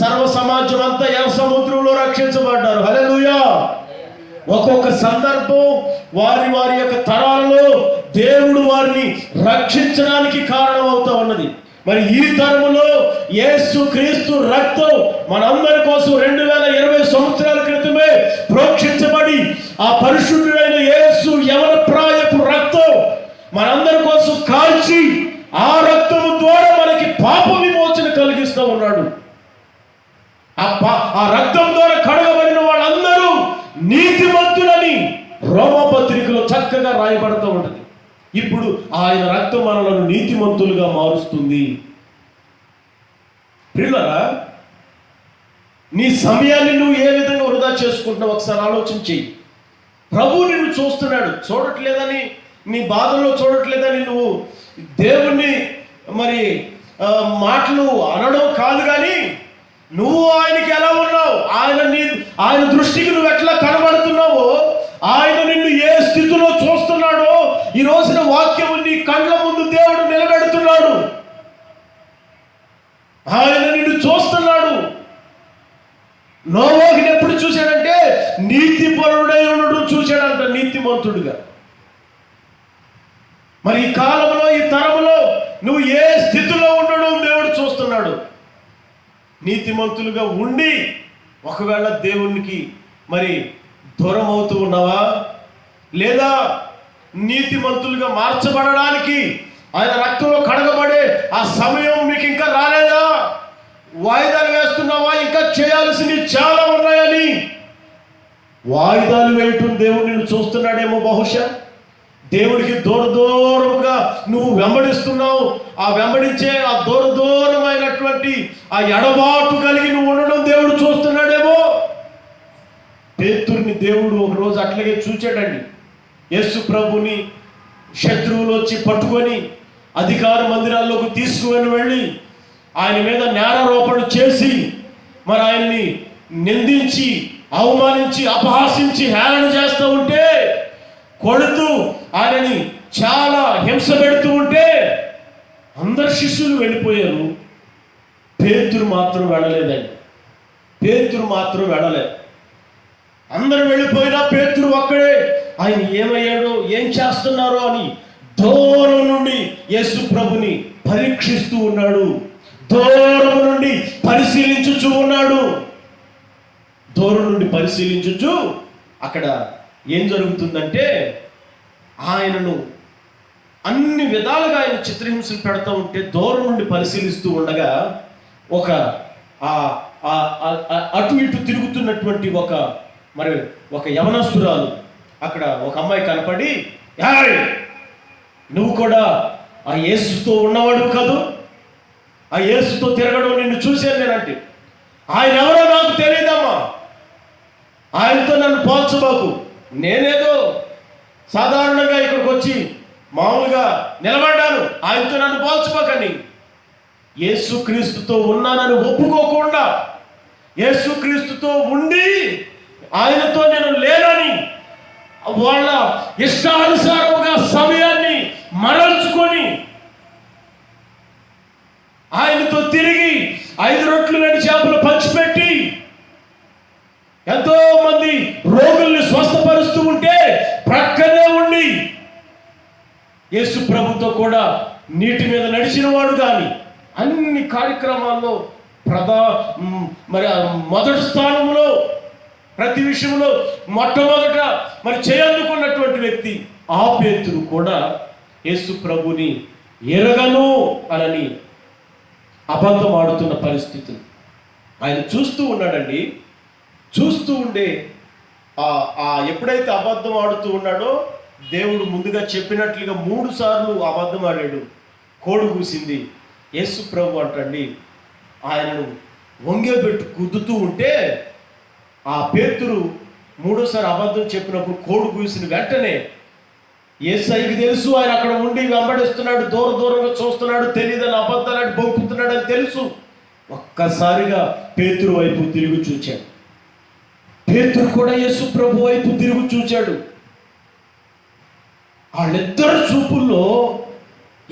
Speaker 1: సర్వ సమాజం అంతా ఎర్ర సముద్రంలో రక్షించబడ్డారు. హల్లెలూయా. ఒక్కొక్క సందర్భం వారి యొక్క తరాలలో దేవుడు వారిని రక్షించడానికి కారణం అవుతా ఉన్నది. మరి ఈ తరములో యేసు క్రీస్తు రక్తం మనందరి కోసం 2020 సంవత్సరాల క్రితమే ప్రోక్షించబడి ఆ పరిశుద్ధుడైన యేసు యవన ప్రాయపు రక్తం మనందరి కోసం కాల్చి ఆ రక్తము ద్వారా మనకి పాప విమోచన కలిగిస్తూ ఉన్నాడు. ఆ రక్తం ద్వారా కడగబడిన వాళ్ళందరూ నీతిమంతులని రోమపత్రికలో చక్కగా రాయబడుతూ ఉంటుంది. ఇప్పుడు ఆయన రక్తం మనలను నీతిమంతులుగా మారుస్తుంది. ప్రియులారా, నీ సమయాన్ని నువ్వు ఏ విధంగా వృధా చేసుకుంటున్నావు ఒకసారి ఆలోచన చెయ్యి. ప్రభువు నిన్ను చూస్తున్నాడు. చూడట్లేదని, నీ బాధల్లో చూడట్లేదని నువ్వు దేవుణ్ణి మరి మాటలు అనడం కాదు, కానీ నువ్వు ఆయనకి ఎలా ఉన్నావు, ఆయన దృష్టికి నువ్వు ఎట్లా కనబడుతున్నావో, ఆయన నిన్ను ఏ స్థితిలో చూస్తున్నాడో ఈ రోజున వాక్యము నీ కళ్ళ ముందు దేవుడు నిలబెడుతున్నాడు. ఆయన నిన్ను చూస్తున్నాడు. నోవాహుని ఎప్పుడు చూశాడంటే నీతిపరుడై ఉండడం చూశాడంట, నీతిమంతుడుగా. మరి ఈ కాలంలో, ఈ తరములో నువ్వు ఏ స్థితిలో ఉండడం దేవుడు చూస్తున్నాడు. నీతిమంతులుగా ఉండి ఒకవేళ దేవునికి మరి దూరం అవుతూ ఉన్నావా, లేదా నీతిమంతులుగా మార్చబడడానికి ఆయన రక్తంలో కడగబడే ఆ సమయం మీకు ఇంకా రాలేదా? వాయిదాలు వేస్తున్నావా? ఇంకా చేయాల్సినవి చాలా ఉన్నాయని వాయిదాలు వేయటం దేవుడు నిన్ను చూస్తున్నాడేమో. బహుశా దేవుడికి దూరముగా నువ్వు వెంబడిస్తున్నావు. ఆ వెంబడించే ఆ దూరమైనటువంటి ఆ ఎడబాటు కలిగి నువ్వు ఉండడం దేవుడు చూస్తున్నాడేమో. పేతురుని దేవుడు ఒకరోజు అట్లాగే చూచాడండి. యేసు ప్రభుని శత్రువులు వచ్చి పట్టుకొని అధికార మందిరాల్లోకి తీసుకుని వెళ్ళి ఆయన మీద నేరారోపణ చేసి మరి ఆయన్ని నిందించి, అవమానించి, అపహాసించి, హేళన చేస్తూ ఉంటే, కొడుతూ ఆయనని చాలా హింస పెడుతూ ఉంటే అందరు శిష్యులు వెళ్ళిపోయారు. పేతురు మాత్రం వెళ్ళలేదండి. పేతురు మాత్రం వెళ్ళలేదు. అందరూ వెళ్ళిపోయినా పేతురు ఒక్కడే ఆయన ఏమయ్యాడో, ఏం చేస్తున్నారో అని దూరం నుండి యేసు ప్రభుని పరీక్షిస్తూ ఉన్నాడు. దూరం నుండి పరిశీలించుచూ ఉన్నాడు. దూరం నుండి పరిశీలించుచు అక్కడ ఏం జరుగుతుందంటే, ఆయనను అన్ని విధాలుగా ఆయన చిత్రహింసలు పెడతా ఉంటే దూరం నుండి పరిశీలిస్తూ ఉండగా ఒక అటు ఇటు తిరుగుతున్నటువంటి ఒక యవనస్తురాలు, అక్కడ ఒక అమ్మాయి కనపడి, నువ్వు కూడా ఆ యేసుతో ఉన్నవాడు కాదు, ఆ యేసుతో తిరగడం నిన్ను చూశాను నేనంటే, ఆయన ఎవరో నాకు తెలియదమ్మా, ఆయనతో నన్ను పోల్చబాకు, నేనేదో సాధారణంగా ఇక్కడికి వచ్చి మామూలుగా నిలబడ్డాను, ఆయనతో నన్ను పోల్చబాకని. యేసుక్రీస్తుతో ఉన్నానని ఒప్పుకోకుండా, యేసుక్రీస్తుతో ఉండి ఆయనతో నేను లేనని వాళ్ళ ఇష్టానుసారముగా సమయాన్ని మరల్చుకొని ఆయనతో తిరిగి 5 రొట్లు 2 చేపలు పంచిపెట్టి ఎంతో మంది రోగుల్ని స్వస్థపరుస్తూ ఉంటే ప్రక్కనే ఉండి యేసు ప్రభుతో కూడా నీటి మీద నడిచిన వాడు. కానీ అన్ని కార్యక్రమాల్లో మొదటి స్థానంలో, ప్రతి విషయంలో మొట్టమొదట చేయందుకున్నటువంటి వ్యక్తి ఆ పేతురు కూడా యేసు ప్రభుని ఎరగను అని అబద్ధం ఆడుతున్న పరిస్థితులు ఆయన చూస్తూ ఉన్నాడండి. చూస్తూ ఉండే ఎప్పుడైతే అబద్ధం ఆడుతూ ఉన్నాడో, దేవుడు ముందుగా చెప్పినట్లుగా 3 సార్లు అబద్ధం ఆడాడు. కోడి కూసింది. యేసు ప్రభు అంటండి ఆయనను వంగేబెట్టు గుద్దుతూ ఉంటే ఆ పేతురు 3సారి అబద్ధం చెప్పినప్పుడు కోడి కూసిన వెంటనే యేసయ్యకి తెలుసు ఆయన అక్కడ ఉండి వెంబడిస్తున్నాడు, దూరంగా చూస్తున్నాడు, తెలియదని అబద్ధాలని బొంకుతున్నాడని తెలుసు. ఒక్కసారిగా పేతురు వైపు తిరిగి చూచాడు. పేతురు కూడా యేసు ప్రభు వైపు తిరిగి చూచాడు. వాళ్ళిద్దరు చూపుల్లో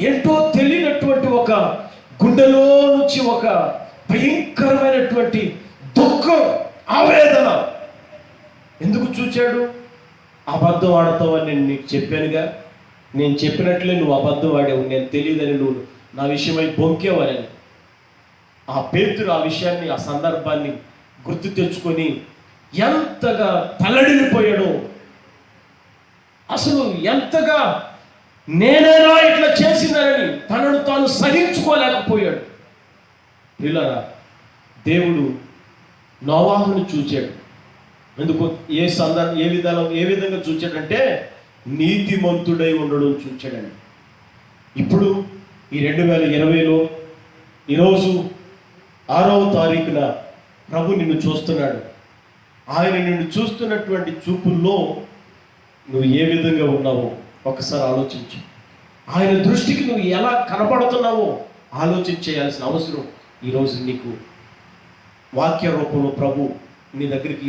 Speaker 1: ఏంటో తెలియనటువంటి ఒక గుండెలో నుంచి ఒక భయంకరమైనటువంటి దుఃఖం, ఆవేదన. ఎందుకు చూచాడు? అబద్ధం ఆడతావని నేను నీకు చెప్పానుగా, నేను చెప్పినట్లే నువ్వు అబద్ధం ఆడావు, నేను తెలియదని నువ్వు నా విషయమై బొంకేవారని. ఆ పేతురు ఆ విషయాన్ని, ఆ సందర్భాన్ని గుర్తు తెచ్చుకొని ఎంతగా తల్లడిల్లిపోయాడో, అసలు ఎంతగా నేనేనా ఇట్లా చేసిందని తనను తాను సహించుకోలేకపోయాడు. పిల్లరా, దేవుడు నోవాహుని చూచాడు. ఎందుకు, ఏ విధంగా చూచాడంటే నీతిమంతుడై ఉండడం చూచాడండి. ఇప్పుడు ఈ 2020లో ఈరోజు 6వ తారీఖున ప్రభు నిన్ను చూస్తున్నాడు. ఆయన నిన్ను చూస్తున్నటువంటి చూపుల్లో నువ్వు ఏ విధంగా ఉన్నావో ఒకసారి ఆలోచించు. ఆయన దృష్టికి నువ్వు ఎలా కనపడుతున్నావో ఆలోచించేయాల్సిన అవసరం ఈరోజు నీకు వాక్య రూపంలో ప్రభు నీ దగ్గరికి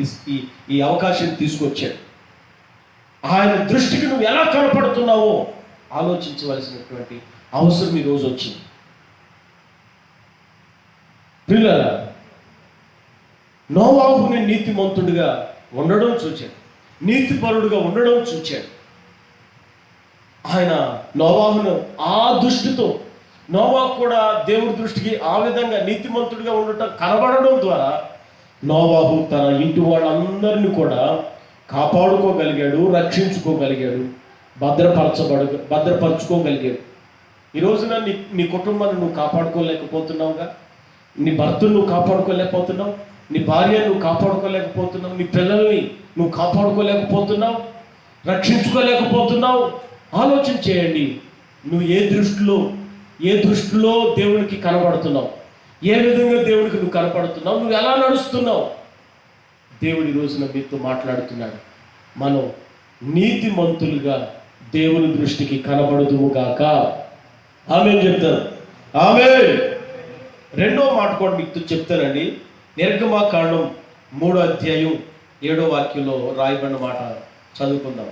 Speaker 1: ఈ అవకాశం తీసుకొచ్చాడు. ఆయన దృష్టికి నువ్వు ఎలా కనపడుతున్నావో ఆలోచించవలసినటువంటి అవసరం ఈరోజు వచ్చింది. పిల్లరా, నోవాహుని నీతిమంతుడిగా ఉండడం చూచాడు, నీతిపరుడుగా ఉండడం చూచాడు. ఆయన నోవాహును ఆ దృష్టితో, నోవాహు కూడా దేవుడి దృష్టికి ఆ విధంగా నీతిమంతుడిగా ఉండటం కనబడడం ద్వారా నోవాహు తన ఇంటి వాళ్ళందరినీ కూడా కాపాడుకోగలిగాడు, రక్షించుకోగలిగాడు, భద్రపరచుకోగలిగాడు. ఈ రోజున నీ కుటుంబాన్ని నువ్వు కాపాడుకోలేకపోతున్నావుగా, నీ భర్తను నువ్వు కాపాడుకోలేకపోతున్నావు, నీ భార్యను నువ్వు కాపాడుకోలేకపోతున్నావు, నీ పిల్లల్ని నువ్వు కాపాడుకోలేకపోతున్నావు, రక్షించుకోలేకపోతున్నావు. ఆలోచన చేయండి, నువ్వు ఏ దృష్టిలో దేవునికి కనబడుతున్నావు, ఏ విధంగా దేవునికి నువ్వు కనపడుతున్నావు, నువ్వు ఎలా నడుస్తున్నావు. దేవుడి రోజున మీతో మాట్లాడుతున్నాడు. మనం నీతిమంతులుగా దేవుని దృష్టికి కనబడుదుముగాక. ఆమేన్ చెప్తాను. ఆమేన్. రెండో మాట కూడా మీకు చెప్తానండి. నిర్గమకాండం 3వ అధ్యాయం 7వ వాక్యంలో రాయబడిన మాట చదువుకుందాం.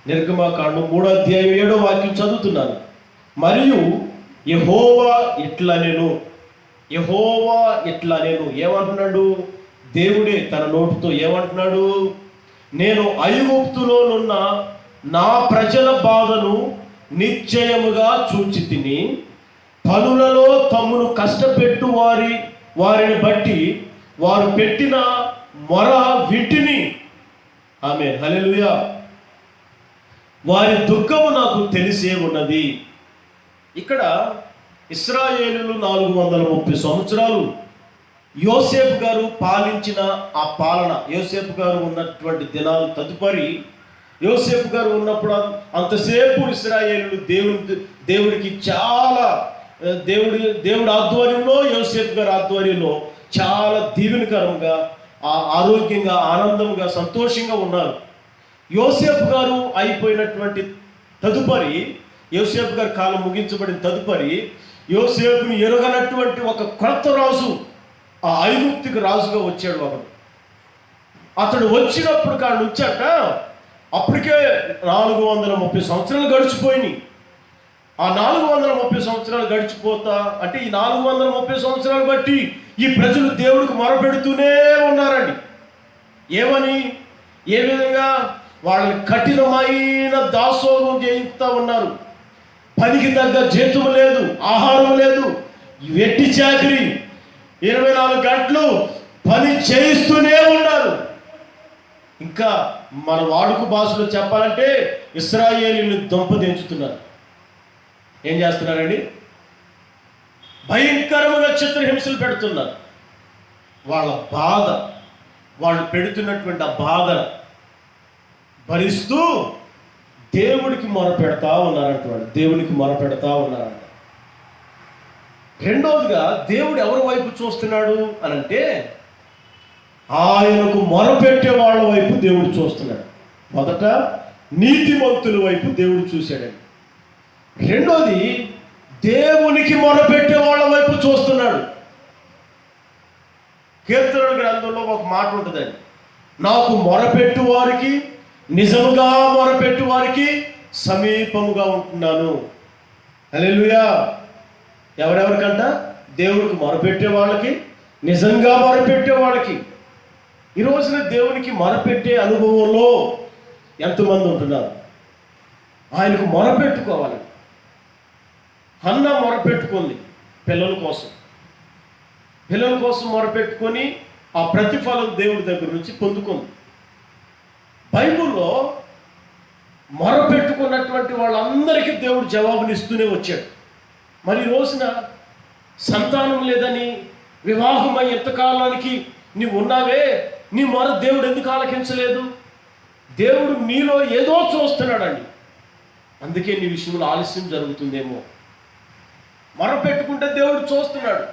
Speaker 1: నిర్గమకాండం 3వ అధ్యాయం 7వ వాక్యం చదువుతున్నాను. మరియు యెహోవా ఇట్లా నేను ఏమంటున్నాడు? దేవుడే తన నోటితో ఏమంటున్నాడు? నేను ఐగుప్తులోనున్న నా ప్రజల బాధను నిశ్చయముగా చూచి తిని, పనులలో తమ్మును కష్టపెట్టు వారిని బట్టి వారు పెట్టిన మొర వింటిని. ఆమేన్, హల్లెలూయా. వారి దుఃఖము నాకు తెలిసే ఉన్నది. ఇక్కడ ఇశ్రాయేలులు 430 సంవత్సరాలు యోసేపు గారు పాలించిన ఆ పాలన, యోసేపు గారు ఉన్నటువంటి దినాలు తదుపరి, యోసేపు గారు ఉన్నప్పుడు అంతసేపు ఇశ్రాయేలులు దేవుడికి చాలా దేవుడి ఆధ్వర్యంలో, యోసేపు గారి ఆధ్వర్యంలో చాలా దీవెనకరంగా, ఆరోగ్యంగా, ఆనందంగా, సంతోషంగా ఉన్నారు. యోసేపు గారు అయిపోయినటువంటి తదుపరి, యోసేపు గారి కాలం ముగించబడిన తదుపరి, యోసేపుని ఎరగనటువంటి ఒక క్రొత్త రాజు ఆ ఐగుప్తుకి రాజుగా వచ్చాడు. అతడు వచ్చినప్పుడు కాడు వచ్చాక అప్పటికే 430 సంవత్సరాలు గడిచిపోయినాయి. ఆ 430 సంవత్సరాలు గడిచిపోతా అంటే ఈ 430 సంవత్సరాలు బట్టి ఈ ప్రజలు దేవుడికి మొరపెడుతూనే ఉన్నారండి. ఏమని, ఏ విధంగా? వాళ్ళని కఠినమైన దాసోహం చేయిస్తూ ఉన్నారు. పనికి తగ్గ జీతం లేదు, ఆహారం లేదు, వెట్టి చాకిరి, 24 గంటలు పని చేయిస్తూనే ఉన్నారు. ఇంకా మన వాడుక భాషలో చెప్పాలంటే ఇశ్రాయేలీయులను దొంపదించుతున్నారు. ఏం చేస్తున్నారండి? భయంకరముగా చిత్రహింసలు పెడుతున్నారు. వాళ్ళ బాధ, వాళ్ళు పెడుతున్నటువంటి ఆ బాధ భరిస్తూ దేవుడికి మొరపెడతా ఉన్నారంట. దేవునికి మొరపెడతా ఉన్నారంట. రెండవదిగా దేవుడు ఎవరి వైపు చూస్తున్నాడు అనంటే, ఆయనకు మొరపెట్టే వాళ్ళ వైపు దేవుడు చూస్తున్నాడు. మొదట నీతిమంతుల వైపు దేవుడు చూశాడండి. రెండోది దేవునికి మొరపెట్టే వాళ్ళ వైపు చూస్తున్నాడు. కీర్తనల గ్రంథంలో ఒక మాట ఉంటుందండి, నాకు మొరపెట్టు వారికి, నిజముగా మొరపెట్టు వారికి సమీపముగా ఉంటున్నాను. హల్లెలూయా. ఎవరెవరికంట? దేవుడికి మొరపెట్టే వాళ్ళకి, నిజంగా మొరపెట్టే వాళ్ళకి. ఈ రోజున దేవునికి మొరపెట్టే అనుభవంలో ఎంతమంది ఉంటున్నారు? ఆయనకు మొరపెట్టుకోవాలి. హన్న మొరపెట్టుకుంది పిల్లల కోసం. పిల్లల కోసం మొరపెట్టుకొని ఆ ప్రతిఫలం దేవుడి దగ్గర నుంచి పొందుకుంది. బైబిల్లో మొరపెట్టుకున్నటువంటి వాళ్ళందరికీ దేవుడు జవాబునిస్తూనే వచ్చాడు. మరి ఈ రోజున సంతానం లేదని, వివాహమై ఎంతకాలానికి నీవు ఉన్నావే, నీ మొర దేవుడు ఎందుకు ఆలకించలేదు? దేవుడు నీలో ఏదో చూస్తున్నాడండి. అందుకే నీ విషయంలో ఆలస్యం జరుగుతుందేమో. మొరపెట్టుకుంటే దేవుడు చూస్తున్నాడు.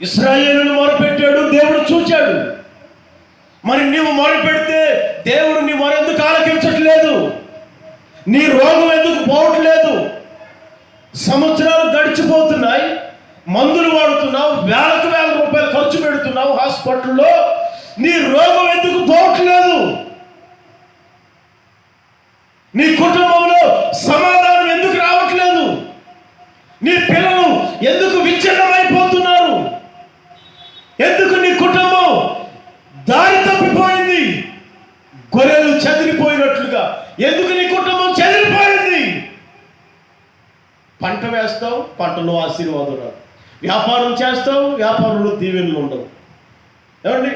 Speaker 1: ఇశ్రాయేలును మొరపెట్టాడు, దేవుడు చూచాడు. మరి నీవు మొరపెడితే దేవుడు నీ మొర ఎందుకు ఆలకించట్లేదు? నీ రోగం ఎందుకు పోవట్లేదు? సంవత్సరాలు గడిచిపోతున్నాయి, మందులు వాడుతున్నావు, వేలకు వేల రూపాయలు ఖర్చు పెడుతున్నావు హాస్పిటల్లో, నీ రోగం ఎందుకు పోవట్లేదు? నీ కుటుంబంలో సమాధానం ఎందుకు రావట్లేదు? నీ పిల్లలు ఎందుకు విచ్ఛిన్నమైపోతున్నారు? ఎందుకు నీ కుటుంబం దారి తప్పిపోయింది? గొర్రెలు చెదిరిపోయినట్లుగా ఎందుకు నీ కుటుంబం చెదిరిపోయింది? పంట వేస్తావు, పంటలో ఆశీర్వాదం రాదు. వ్యాపారం చేస్తావు, వ్యాపారంలో దీవెనలు ఉండవు. ఏమండి,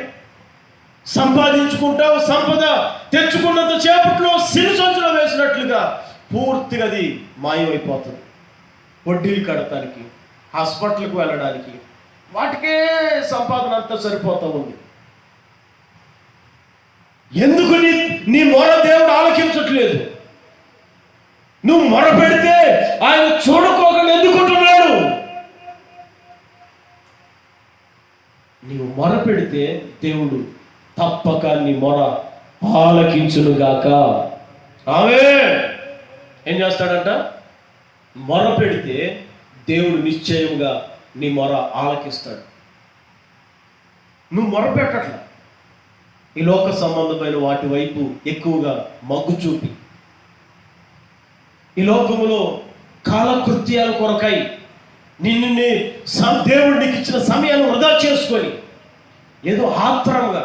Speaker 1: సంపాదించుకుంటావు, సంపద తెచ్చుకున్నంత చేపట్లో సిరి సంచులో వేసినట్లుగా పూర్తిగా అది మాయమైపోతుంది. వడ్డీలు కడటానికి, హాస్పిటల్కి వెళ్ళడానికి, వాటికే సంపాదన అంతా సరిపోతూ ఉంది. ఎందుకు నీ మొర దేవుడు ఆలకించట్లేదు? నువ్వు మొర పెడితే ఆయన చూడుకోకుండా ఎందుకుంటున్నాడు? నీవు మొర పెడితే దేవుడు తప్పక నీ మొర ఆలకించునుగాక. ఆమేన్. ఏం చేస్తాడంట? మొర పెడితే దేవుడు నిశ్చయముగా నీ మొర ఆలకిస్తాడు. నువ్వు మొర పెట్టట్లా, ఈ లోక సంబంధమైన వాటి వైపు ఎక్కువగా మగ్గు చూపి, ఈ లోకములో కాలకృత్యాల కొరకై దేవుడు నీకు ఇచ్చిన సమయాన్ని వృధా చేసుకొని ఏదో ఆత్రంగా,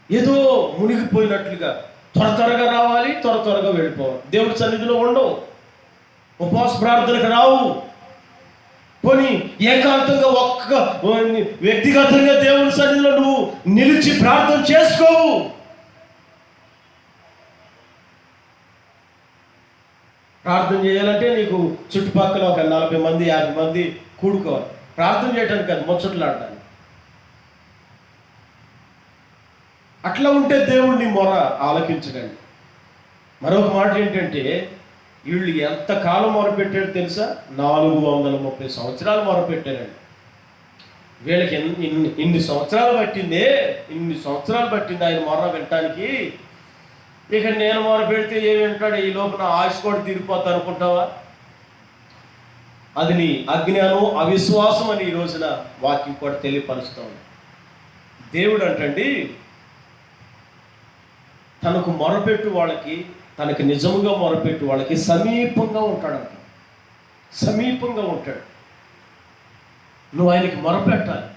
Speaker 1: ఏదో మునిగిపోయినట్లుగా త్వరగా రావాలి, త్వరగా వెళ్ళిపోవాలి. దేవుడి సన్నిధిలో ఉండవు, ఉపవాస ప్రార్థనకు రావు, పోనీ ఏకాంతంగా వ్యక్తిగతంగా దేవుడి సన్నిధిలో నువ్వు నిలిచి ప్రార్థన చేసుకోవు. ప్రార్థన చేయాలంటే నీకు చుట్టుపక్కల ఒక 40 మంది 50 మంది కూడుకోవాలి. ప్రార్థన చేయడానికి కాదు, ముచ్చట్లాడడానికి. అట్లా ఉంటే దేవుడిని మొర ఆలకించకండి. మరొక మాట ఏంటంటే, వీళ్ళు ఎంతకాలం మొరపెట్టాడు తెలుసా? 430 సంవత్సరాలు మొరపెట్టారండి. వీళ్ళకి ఇన్ని సంవత్సరాలు పట్టింది ఆయన మొర వినటానికి. ఇక నేను మొర పెడితే ఏమి వింటాడు? ఈ లోపల ఆశ కూడా తీరిపోతా అనుకుంటావా? అది నీ అజ్ఞానం, అవిశ్వాసం అని ఈ రోజున వాక్యం కూడా తెలియపరుస్తాం. దేవుడు అంటండి, తనకు మొరపెట్టు వాళ్ళకి, తనకు నిజముగా మొరపెట్టు వాళ్ళకి సమీపంగా ఉంటాడంట. సమీపంగా ఉంటాడు. నువ్వు ఆయనకి మొరపెట్టాలి.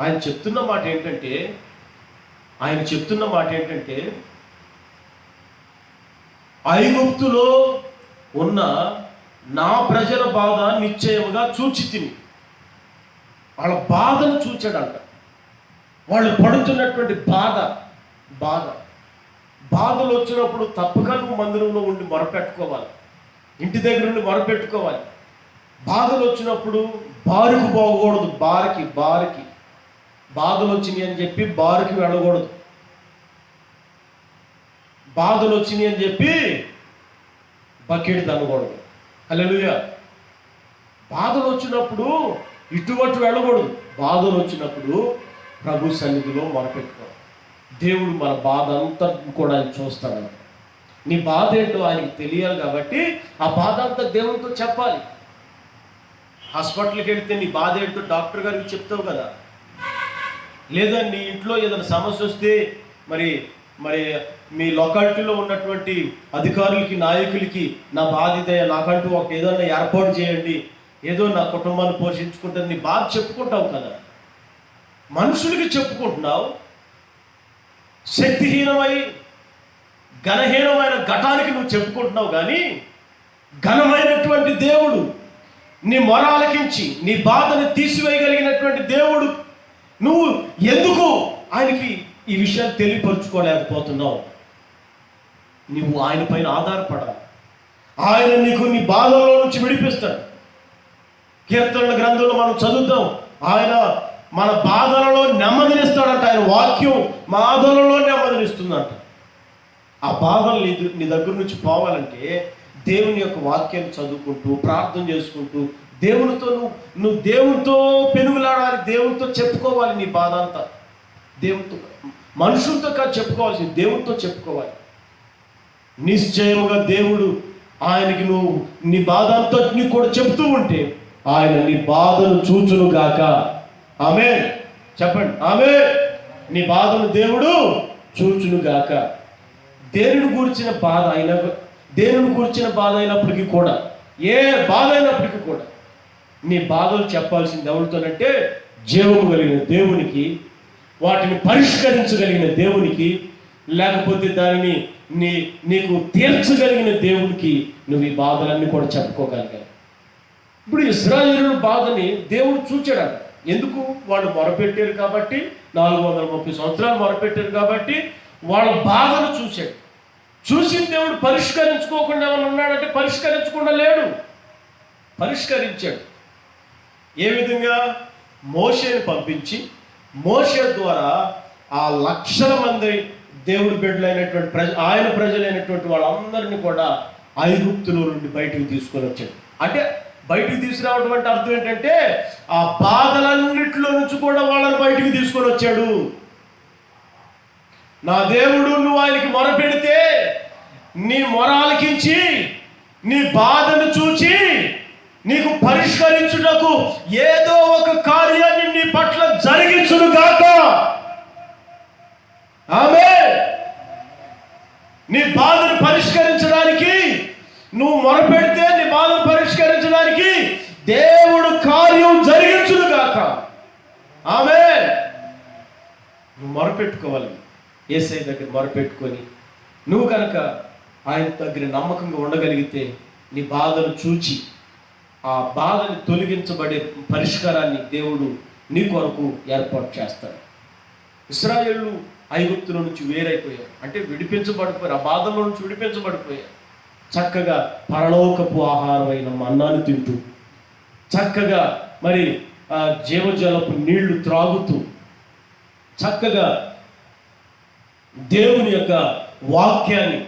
Speaker 1: ఆయన చెప్తున్న మాట ఏంటంటే ఐగుప్తులో ఉన్న నా ప్రజల బాధ నిశ్చయముగా చూచి తిని, వాళ్ళ బాధను చూచాడంట. వాళ్ళు పడుతున్నటువంటి బాధలు వచ్చినప్పుడు తప్పక నువ్వు మందిరంలో ఉండి మొరపెట్టుకోవాలి, ఇంటి దగ్గర ఉండి మొరపెట్టుకోవాలి. బాధలు వచ్చినప్పుడు బారుకు పోకూడదు. బారికి బాధలు వచ్చినాయి అని చెప్పి బారుకి వెళ్ళకూడదు. బాధలు వచ్చినాయి అని చెప్పి బకెట్ తనకూడదు. హల్లెలూయా. బాధలు వచ్చినప్పుడు ఇటువంటి వెళ్ళకూడదు. బాధలు వచ్చినప్పుడు ప్రభు సన్నిధిలో మొరపెట్టుకోవాలి. దేవుడు మన బాధ అంతా కూడా ఆయన చూస్తాడు. నీ బాధ ఏంటో ఆయనకి తెలియాలి కాబట్టి ఆ బాధ అంతా దేవునితో చెప్పాలి. హాస్పిటల్కి వెళ్తే నీ బాధ ఏంటో డాక్టర్ గారికి చెప్తావు కదా. లేదా నీ ఇంట్లో ఏదైనా సమస్య వస్తే మరి మీ లొకాలిటీలో ఉన్నటువంటి అధికారులకి, నాయకులకి నా బాధ ఇదే, నాకంటూ ఏదైనా ఏర్పాటు చేయండి, ఏదో నా కుటుంబాన్ని పోషించుకుంటే నీ బాధ చెప్పుకుంటావు కదా. మనుషులకి చెప్పుకుంటున్నావు. శక్తిహీనమై ఘనహీనమైన ఘటానికి నువ్వు చెప్పుకుంటున్నావు, కానీ ఘనమైనటువంటి దేవుడు, నీ మొర ఆలకించి నీ బాధను తీసివేయగలిగినటువంటి దేవుడు, నువ్వు ఎందుకు ఆయనకి ఈ విషయాలు తెలియపరుచుకోలేకపోతున్నావు? నువ్వు ఆయన పైన ఆధారపడాలి. ఆయన నీకు నీ బాధల్లో నుంచి విడిపిస్తాడు. కీర్తనల గ్రంథంలో మనం చదువుతాం, ఆయన మన బాధలలో నెమ్మదినిస్తాడంట. ఆయన వాక్యం బాధలలో నెమ్మదినిస్తుందంట. ఆ బాధలు నీ దగ్గర నుంచి పోవాలంటే దేవుని యొక్క వాక్యాన్ని చదువుకుంటూ, ప్రార్థన చేసుకుంటూ, దేవునితో నువ్వు దేవునితో పెనుగులాడాలి, దేవునితో చెప్పుకోవాలి. నీ బాధ అంతా దేవునితో, మనుషులతో కాదు చెప్పుకోవాల్సింది, దేవునితో చెప్పుకోవాలి. నిశ్చయముగా దేవుడు ఆయనకి నువ్వు నీ బాధ అంతా నీకు కూడా చెప్తూ ఉంటే ఆయన నీ బాధను చూచును గాక. ఆమేన్ చెప్పండి. ఆమేన్. నీ బాధను దేవుడు చూచును గాక. దేవుని గురించిన బాధ అయినా, దేవుని గురించిన బాధ అయినప్పటికీ కూడా, ఏ బాధ అయినప్పటికీ కూడా నీ బాధలు చెప్పాల్సింది ఎవరితోనంటే జీవము కలిగిన దేవునికి, వాటిని పరిష్కరించగలిగిన దేవునికి, లేకపోతే దానిని నీకు తీర్చగలిగిన దేవునికి నువ్వు ఈ బాధలన్నీ కూడా చెప్పుకోగలిగావు. ఇప్పుడు ఇశ్రాయేలు బాధని దేవుడు చూచాడు. ఎందుకు? వాళ్ళు మొరపెట్టారు కాబట్టి, 430 సంవత్సరాలు మొరపెట్టారు కాబట్టి వాళ్ళ బాధను చూశాడు. చూసిన దేవుడు పరిష్కరించుకోకుండా ఏమన్నా ఉన్నాడంటే పరిష్కరించకుండా లేడు, పరిష్కరించాడు. ఏ విధంగా? మోషేని పంపించి, మోషే ద్వారా ఆ లక్షల మంది దేవుడి బిడ్డలైనటువంటి ఆయన ప్రజలైనటువంటి వాళ్ళందరినీ కూడా ఐగుప్తులో నుండి బయటికి తీసుకొని వచ్చాడు. అంటే బయటికి తీసుకురావడం అంటే అర్థం ఏంటంటే ఆ బాధలన్నిటిలో నుంచి కూడా వాళ్ళని బయటికి తీసుకొని వచ్చాడు. నా దేవుడు, నువ్వు ఆయనకి మొరపెడితే నీ మొర ఆలకించి నీ బాధను చూచి నీకు పరిష్కరించుటకు ఏదో ఒక కార్యాన్ని నీ పట్ల జరిగించును గాక. ఆమేన్. నీ బాధను పరిష్కరించడానికి, నువ్వు మొరపెడితే నీ బాధను పరిష్కరించడానికి దేవుడు కార్యం జరిగించును గాక. ఆమేన్. నువ్వు మొరపెట్టుకోవాలి. యేసయ్య దగ్గర మొరపెట్టుకొని నువ్వు కనుక ఆయన దగ్గర నమ్మకంగా ఉండగలిగితే నీ బాధను చూచి ఆ బాధని తొలగించబడే పరిష్కారాన్ని దేవుడు నీ కొరకు ఏర్పాటు చేస్తాడు. ఇశ్రాయేలు ఐగుప్తుల నుంచి వేరైపోయారు, అంటే విడిపించబడిపోయారు, ఆ బాధల నుంచి విడిపించబడిపోయారు. చక్కగా పరలోకపు ఆహారమైన మన్నాను తింటూ, చక్కగా మరి జీవజలపు నీళ్లు త్రాగుతూ, చక్కగా దేవుని యొక్క వాక్యాన్ని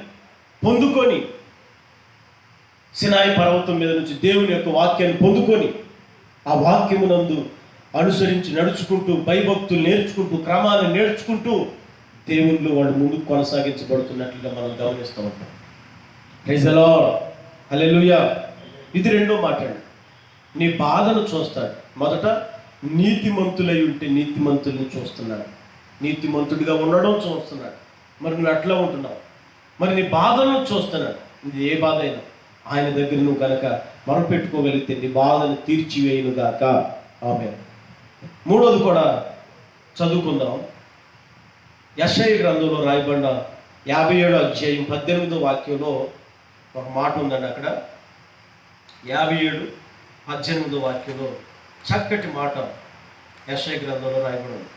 Speaker 1: పొందుకొని, సినాయి పర్వతం మీద నుంచి దేవుని యొక్క వాక్యాన్ని పొందుకొని ఆ వాక్యమునందు అనుసరించి నడుచుకుంటూ, భయభక్తులు నేర్చుకుంటూ, క్రమాన్ని నేర్చుకుంటూ దేవునిలో వాళ్ళు ముందుకు కొనసాగించబడుతున్నట్లుగా మనం గమనిస్తూ ఉంటాం. Praise the lord. హల్లెలూయా. ఇది రెండో మాట్లాడు. నీ బాధను చూస్తాడు. మొదట నీతిమంతులై ఉంటే నీతిమంతుల్ని చూస్తున్నాడు, నీతిమంతుడిగా ఉండడం చూస్తున్నాడు. మరి నువ్వు ఎట్లా ఉంటున్నావు? మరి నీ బాధలను చూస్తున్నాడు. ఇది ఏ బాధ అయినా ఆయన దగ్గర నువ్వు కనుక మొరపెట్టుకోగలిగితే నీ బాధను తీర్చివేయునుగాక. ఆమేన్. మూడోది కూడా చదువుకుందాం. యెషయా గ్రంథంలో రాయబడిన 57వ అధ్యాయం 18వ వాక్యంలో ఒక మాట ఉందండి. అక్కడ 57:18 వాక్యంలో చక్కటి మాట యెషయా గ్రంథంలో రాయబడి ఉంది.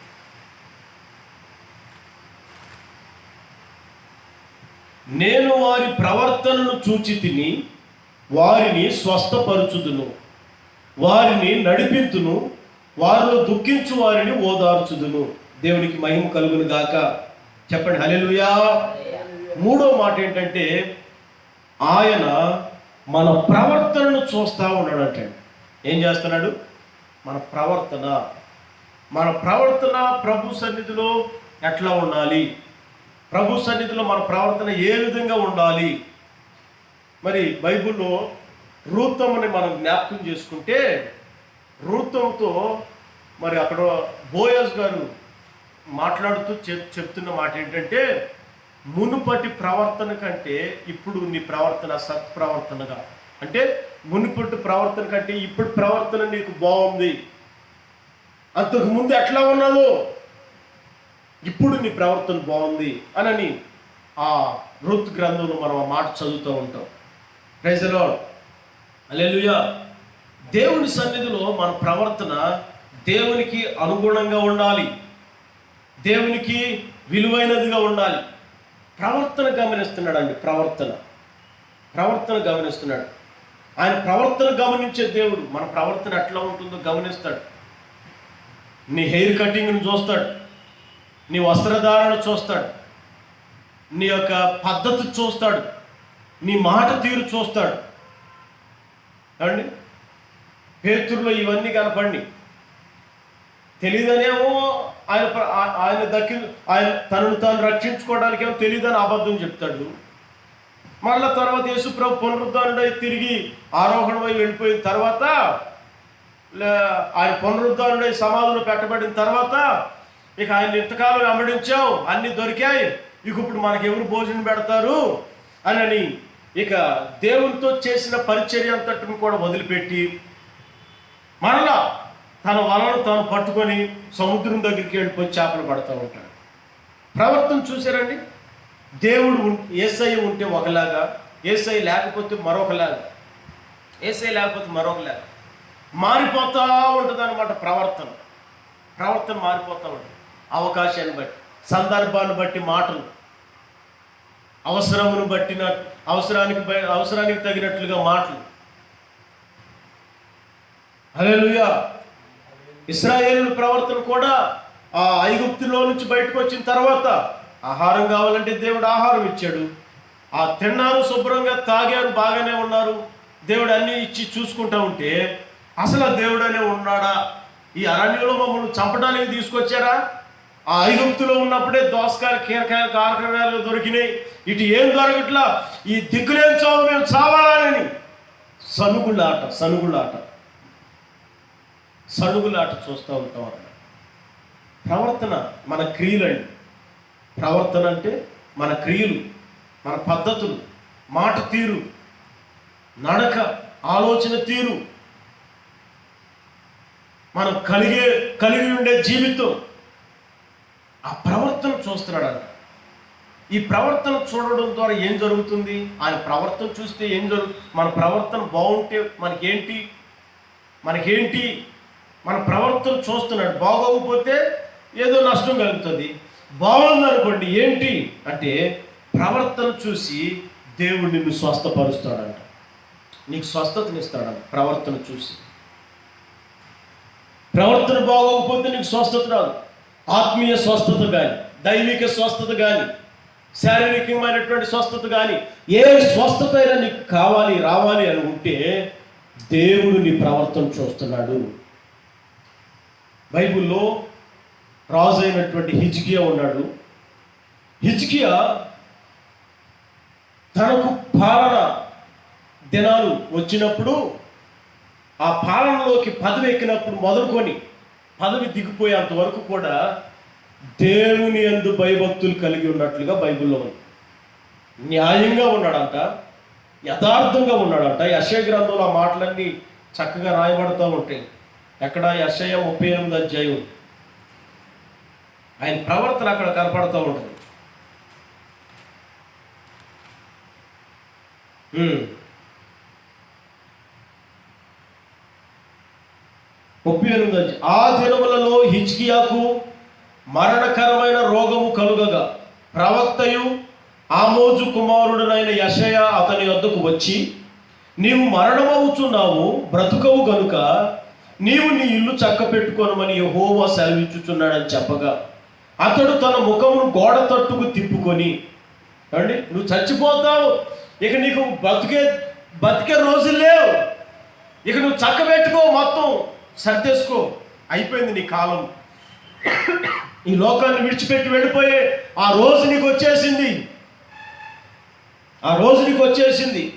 Speaker 1: నేను వారి ప్రవర్తనను చూచి తిని వారిని స్వస్థపరచుదును, వారిని నడిపింతును, వారిలో దుఃఖించు వారిని ఓదార్చుదును. దేవునికి మహిమ కలుగును గాక. చెప్పండి హల్లెలూయా. మూడో మాట ఏంటంటే ఆయన మన ప్రవర్తనను చూస్తూ ఉన్నాడంటే. ఏం చేస్తున్నాడు? మన ప్రవర్తన ప్రభు సన్నిధిలో ఎట్లా ఉండాలి, ప్రభు సన్నిధిలో మన ప్రవర్తన ఏ విధంగా ఉండాలి. మరి బైబిల్లో రూతమ్మని మనం జ్ఞాపకం చేసుకుంటే, రూతమ్మతో మరి అక్కడ బోయజ్ గారు మాట్లాడుతూ చెప్తున్న మాట ఏంటంటే, మునుపటి ప్రవర్తన కంటే ఇప్పుడు నీ ప్రవర్తన సత్ప్రవర్తనగా, అంటే మునుపటి ప్రవర్తన కంటే ఇప్పుడు ప్రవర్తన నీకు బాగుంది, అంతకు ముందు ఎట్లా ఉన్నదో ఇప్పుడు నీ ప్రవర్తన బాగుంది అని ఆ రూత్ గ్రంథంలో మనం ఆ మాట చదువుతూ ఉంటాం. Praise the lord. హల్లెలూయా. దేవుని సన్నిధిలో మన ప్రవర్తన దేవునికి అనుగుణంగా ఉండాలి, దేవునికి విలువైనదిగా ఉండాలి. ప్రవర్తన గమనిస్తున్నాడండి, ప్రవర్తన గమనిస్తున్నాడు. ఆయన ప్రవర్తన గమనించే దేవుడు. మన ప్రవర్తన ఎట్లా ఉంటుందో గమనిస్తాడు. నీ హెయిర్ కటింగ్ను చూస్తాడు, నీ వస్త్రధారణ చూస్తాడు, నీ యొక్క పద్ధతి చూస్తాడు, నీ మాట తీరు చూస్తాడు. అండి పేతురులో ఇవన్నీ కనపడి తెలియదనేమో ఆయన ఆయన తనను తాను రక్షించుకోవడానికి ఏమో తెలియదని అబద్ధం చెప్తాడు. మళ్ళీ తర్వాత యేసుప్రభు పునరుద్ధానుడై తిరిగి ఆరోహణమై వెళ్ళిపోయిన తర్వాత, ఆయన పునరుద్ధానుడై సమాధిలో పెట్టబడిన తర్వాత, ఇక ఆయన ఇంతకాలం వెంబడించావు, అన్నీ దొరికాయి, ఇక ఇప్పుడు మనకెవరు భోజనం పెడతారు అని ఇక దేవునితో చేసిన పరిచర్య అంతటిని కూడా వదిలిపెట్టి మరలా తన వలను తాను పట్టుకొని సముద్రం దగ్గరికి వెళ్ళిపోయి చేపలు పడుతూ ఉంటాడు. ప్రవర్తన చూశారండి. దేవుడు యేసయ్య ఉంటే ఒకలాగా, యేసయ్య లేకపోతే మరొకలాగా, మారిపోతూ ఉంటుంది అన్నమాట. ప్రవర్తన మారిపోతూ ఉంటుంది. అవకాశాన్ని బట్టి, సందర్భాన్ని బట్టి మాటలు, అవసరానికి తగినట్లుగా మాటలు. హల్లెలూయా. ఇశ్రాయేలు ప్రవర్తన కూడా ఆ ఐగుప్తులో నుంచి బయటకు వచ్చిన తర్వాత ఆహారం కావాలంటే దేవుడు ఆహారం ఇచ్చాడు. ఆ తిన్నారు, శుభ్రంగా తాగారు, బాగానే ఉన్నారు. దేవుడు అన్నీ ఇచ్చి చూసుకుంటూ ఉంటే అసలు ఆ దేవుడనే ఉన్నాడా? ఈ అరణ్యంలో మమ్మల్ని చంపడానికి తీసుకొచ్చారా? ఆ ఐగుప్తులో ఉన్నప్పుడే దోసకాయలు, కీరకాయలు, కారకాయలు దొరికినాయి, ఇటు ఏం దొరకట్లా, ఈ దిక్కులేం చావు, మేము చావాలని సణుగులాట చూస్తూ ఉంటాం అక్కడ. ప్రవర్తన మన క్రియలండి. ప్రవర్తన అంటే మన క్రియలు, మన పద్ధతులు, మాట తీరు, నడక, ఆలోచన తీరు, మనం కలిగి ఉండే జీవితం. ఆ ప్రవర్తన చూస్తున్నాడంట. ఈ ప్రవర్తన చూడడం ద్వారా ఏం జరుగుతుంది? ఆయన ప్రవర్తన చూస్తే ఏం జరుగుతుంది? మన ప్రవర్తన బాగుంటే మనకేంటి? మన ప్రవర్తన చూస్తున్నాడు. బాగోకపోతే ఏదో నష్టం కలుగుతుంది. బాగుందనుకోండి, ఏంటి అంటే ప్రవర్తన చూసి దేవుడు నిన్ను స్వస్థపరుస్తాడంట, నీకు స్వస్థతనిస్తాడంట. ప్రవర్తన చూసి. ప్రవర్తన బాగోకపోతే నీకు స్వస్థత రాదు. ఆత్మీయ స్వస్థత కానీ, దైవిక స్వస్థత కానీ, శారీరకమైనటువంటి స్వస్థత కానీ, ఏ స్వస్థత అయినా నీకు రావాలి అని ఉంటే దేవుడు నీ ప్రవర్తన చూస్తున్నాడు. బైబిల్లో రాజు అయినటువంటి హిజ్కియా ఉన్నాడు. హిజ్కియా తనకు పాలన దినాలు వచ్చినప్పుడు, ఆ పాలనలోకి పదవి ఎక్కినప్పుడు మొదలుకొని పదవి దిగిపోయేంత వరకు కూడా దేవుని యందు భయభక్తులు కలిగి ఉన్నట్లుగా బైబిల్లో ఉంది. న్యాయంగా ఉన్నాడంట, యథార్థంగా ఉన్నాడంట. యెషయా గ్రంథంలో ఆ మాటలన్నీ చక్కగా రాయబడుతూ ఉంటాయి. ఎక్కడ? యెషయా 38 అధ్యాయం. ఆయన ప్రవర్తన అక్కడ కనపడుతూ ఉంటుంది. 38 ఆ దినములలో హిజ్కియాకు మరణకరమైన రోగము కలుగగా ప్రవక్తయు ఆమోజు కుమారుడునైన యెషయా అతని వద్దకు వచ్చి, నీవు మరణమవుచున్నావు, బ్రతుకవు గనుక నీవు నీ ఇల్లు చక్క పెట్టుకొనమని యెహోవా సెలవిచ్చుచున్నాడని చెప్పగా, అతడు తన ముఖమును గోడ తట్టుకు తిప్పుకొని, అండి నువ్వు చచ్చిపోతావు, ఇక నీకు బతికే రోజులు లేవు, ఇక నువ్వు చక్క పెట్టుకో, మొత్తం సర్దేసుకో, అయిపోయింది నీ కాలం, ఈ లోకాన్ని విడిచిపెట్టి వెళ్ళిపోయే ఆ రోజు నీకు వచ్చేసింది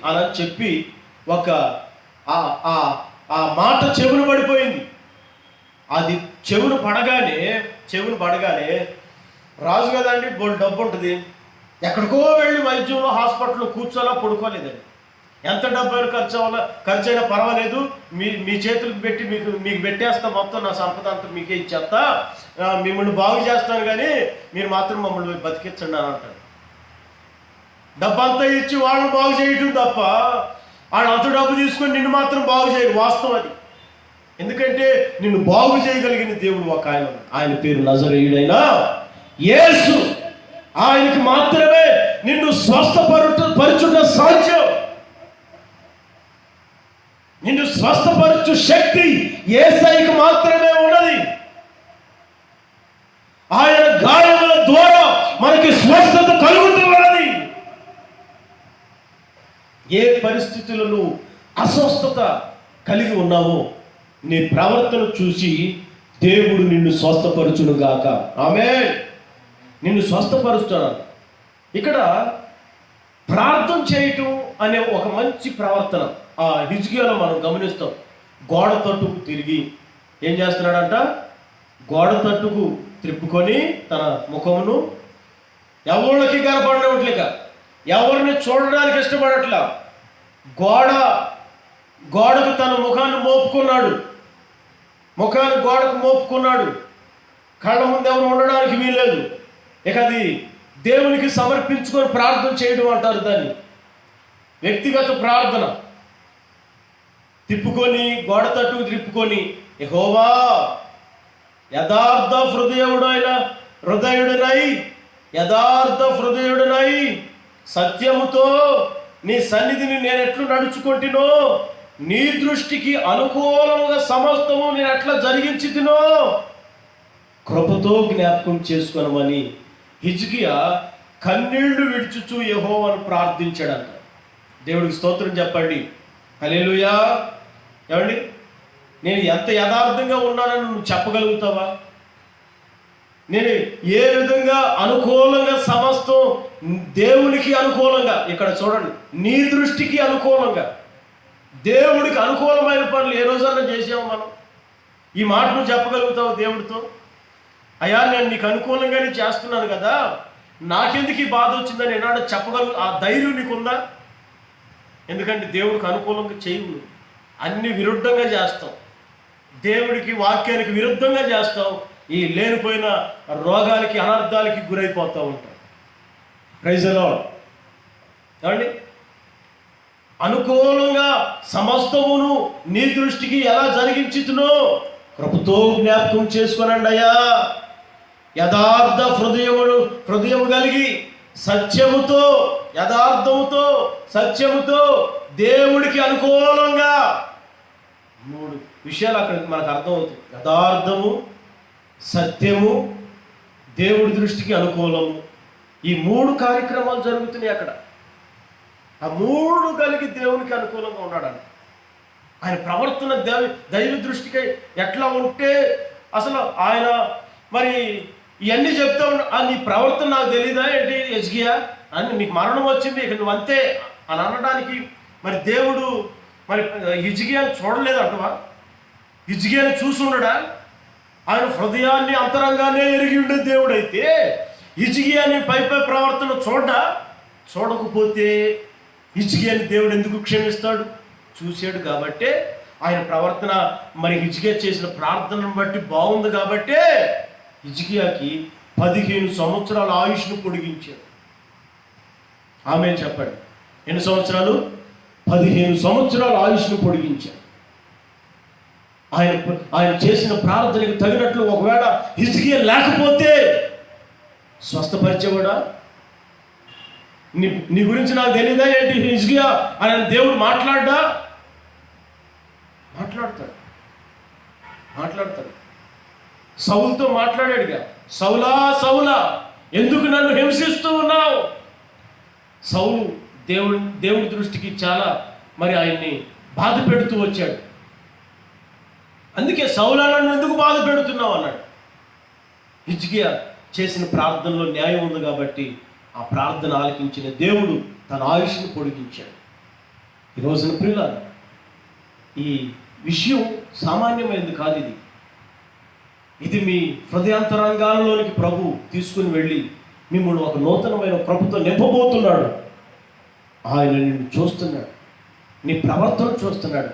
Speaker 1: అని చెప్పి ఒక ఆ మాట చెవును పడిపోయింది. అది చెవును పడగానే రాజు కదండి, బోల్ డబ్బు ఉంటుంది, ఎక్కడికో వెళ్ళి వైద్యంలో హాస్పిటల్లో కూర్చోలా, పడుకోలేదండి. ఎంత డబ్బు అయినా ఖర్చు అయినా పర్వాలేదు, మీ చేతులకు పెట్టి మీకు పెట్టేస్తా, మొత్తం నా సంపద అంతా మీకే ఇచ్చేస్తా, మిమ్మల్ని బాగు చేస్తాను, కానీ మీరు మాత్రం మమ్మల్ని బతికించండి అని అంటాడు. డబ్బంతా ఇచ్చి వాళ్ళని బాగు చేయటం తప్ప వాళ్ళు అంత డబ్బు తీసుకొని నిన్ను మాత్రం బాగు చేయడు. వాస్తవం అది. ఎందుకంటే నిన్ను బాగు చేయగలిగిన దేవుడు ఒక ఆయన, ఆయన పేరు నజరేయుడైన యేసు. ఆయనకి మాత్రమే నిన్ను స్వస్థపరచుట సాధ్యం. నిన్ను స్వస్థపరచు శక్తి యేసయ్యకి మాత్రమే ఉన్నది. ఆయన గాయముల ద్వారా మనకి స్వస్థత కలుగుతున్నది. ఏ పరిస్థితులను అస్వస్థత కలిగి ఉన్నావో నీ ప్రవర్తన చూసి దేవుడు నిన్ను స్వస్థపరచును గాక. ఆమేన్. నిన్ను స్వస్థపరుస్తాడు. ఇక్కడ ప్రార్థన చేయటం అనే ఒక మంచి ప్రవర్తన ఆ హిజ్కియాలో మనం గమనిస్తాం. గోడ తట్టుకు తిరిగి ఏం చేస్తున్నాడంట? గోడ తట్టుకు త్రిప్పుకొని తన ముఖమును ఎవరికి కనపడట్లేక, ఎవరిని చూడడానికి ఇష్టపడట్లా, గోడకు తన ముఖాన్ని మోపుకున్నాడు. ముఖాన్ని గోడకు మోపుకున్నాడు. కళ్ళ ముందు ఎవరు ఉండడానికి వీల్లేదు. ఇక అది దేవునికి సమర్పించుకొని ప్రార్థన చేయడం అంటారు దాన్ని. వ్యక్తిగత ప్రార్థన. తిప్పుకొని గోడ తట్టుకు తిప్పుకొని, యెహోవా యథార్థ హృదయుడనై సత్యముతో నీ సన్నిధిని నేను ఎట్లు నడుచుకుంటునో, నీ దృష్టికి అనుకూలముగా సమస్తము నేను ఎట్లా జరిగించుతునో కృపతో జ్ఞాపకం చేసుకొనమని హిజ్కియా కన్నీళ్లు విడుచుచు యెహోవాను ప్రార్థించాడంట. దేవుడికి స్తోత్రం చెప్పండి. హల్లెలూయా. ఏమండి, నేను ఎంత యథార్థంగా ఉన్నానని నువ్వు చెప్పగలుగుతావా? నేను ఏ విధంగా అనుకూలంగా, సమస్తం దేవునికి అనుకూలంగా, ఇక్కడ చూడండి, నీ దృష్టికి అనుకూలంగా, దేవుడికి అనుకూలమైన పనులు ఏ రోజన్నా చేసాము మనం? ఈ మాట నువ్వు చెప్పగలుగుతావు దేవుడితో? అయ్యా, నేను నీకు అనుకూలంగానే చేస్తున్నాను కదా, నాకెందుకు ఈ బాధ వచ్చిందని ఏనాడు చెప్పగలుగు ఆ ధైర్యం నీకుందా? ఎందుకంటే దేవుడికి అనుకూలంగా చేయవు, అన్ని విరుద్ధంగా చేస్తావు. దేవుడికి వాక్యానికి విరుద్ధంగా చేస్తావు. ఈ లేనిపోయిన రోగాలకి, అనర్థాలకి గురైపోతూ ఉంటావు. Praise the Lord. ఏమండి, అనుకూలంగా సమస్తమును నీ దృష్టికి ఎలా జరిగించుతునో కృపతో జ్ఞాపకం చేసుకోనండి అయ్యా. యథార్థ హృదయము కలిగి సత్యముతో, యథార్థముతో, సత్యముతో దేవుడికి అనుకూలంగా. 3 విషయాలు అక్కడ మనకు అర్థమవుతుంది. యథార్థము, సత్యము, దేవుడి దృష్టికి అనుకూలము. ఈ 3 కార్యక్రమాలు జరుగుతున్నాయి అక్కడ. ఆ 3 కలిగి దేవునికి అనుకూలంగా ఉన్నాడండి. ఆయన ప్రవర్తన దైవ దృష్టికి ఎట్లా ఉంటే అసలు ఆయన మరి ఇవన్నీ చెప్తా నీ ప్రవర్తన నాకు తెలీదా ఏంటి హిజ్కియా అని? నీకు మరణం వచ్చింది, ఇక నువ్వు అంతే అని అనడానికి మరి దేవుడు మరి హిజ్కియాని చూడలేదంటవా? హిజ్కియాని చూసి ఉండడా? ఆయన హృదయాన్ని, అంతరంగానే ఎరిగి ఉండే దేవుడైతే హిజ్కియాని పై ప్రవర్తన చూడకపోతే హిజ్కియాని దేవుడు ఎందుకు క్షమిస్తాడు? చూశాడు కాబట్టే ఆయన ప్రవర్తన, మరి హిజ్కియా చేసిన ప్రార్థనను బట్టి బాగుంది కాబట్టే హిజ్కియాకి 15 సంవత్సరాల ఆయుష్ను పొడిగించాడు. ఆమె చెప్పండి, ఎన్ని సంవత్సరాలు? 15 సంవత్సరాల ఆయుష్ను పొడిగించాడు. ఆయన చేసిన ప్రార్థనకు తగినట్లు ఒకవేళ హిజ్కియా లేకపోతే స్వస్థపరిచేవాడా? నీ గురించి నాకు తెలియదా ఏంటి హిజ్కియా ఆయన దేవుడు మాట్లాడతాడు. సౌలుతో మాట్లాడాడుగా, సౌలా సౌలా ఎందుకు నన్ను హింసిస్తూ ఉన్నావు? సౌలు దేవుడి దృష్టికి చాలా మరి ఆయన్ని బాధ పెడుతూ వచ్చాడు. అందుకే సౌలా నన్ను ఎందుకు బాధ పెడుతున్నావు అన్నాడు. హిజ్కియా చేసిన ప్రార్థనలో న్యాయం ఉంది కాబట్టి ఆ ప్రార్థన ఆలకించిన దేవుడు తన ఆయుష్ను పొడిగించాడు. ఈ రోజున ప్రియులారా, ఈ విషయం సామాన్యమైనది కాదు. ఇది మీ హృదయాంతరంగాలలోనికి ప్రభు తీసుకుని వెళ్ళి మిమ్మల్ని ఒక నూతనమైన కృపతో నింపబోతున్నాడు. ఆయన నిన్ను చూస్తున్నాడు, నీ ప్రవర్తన చూస్తున్నాడు,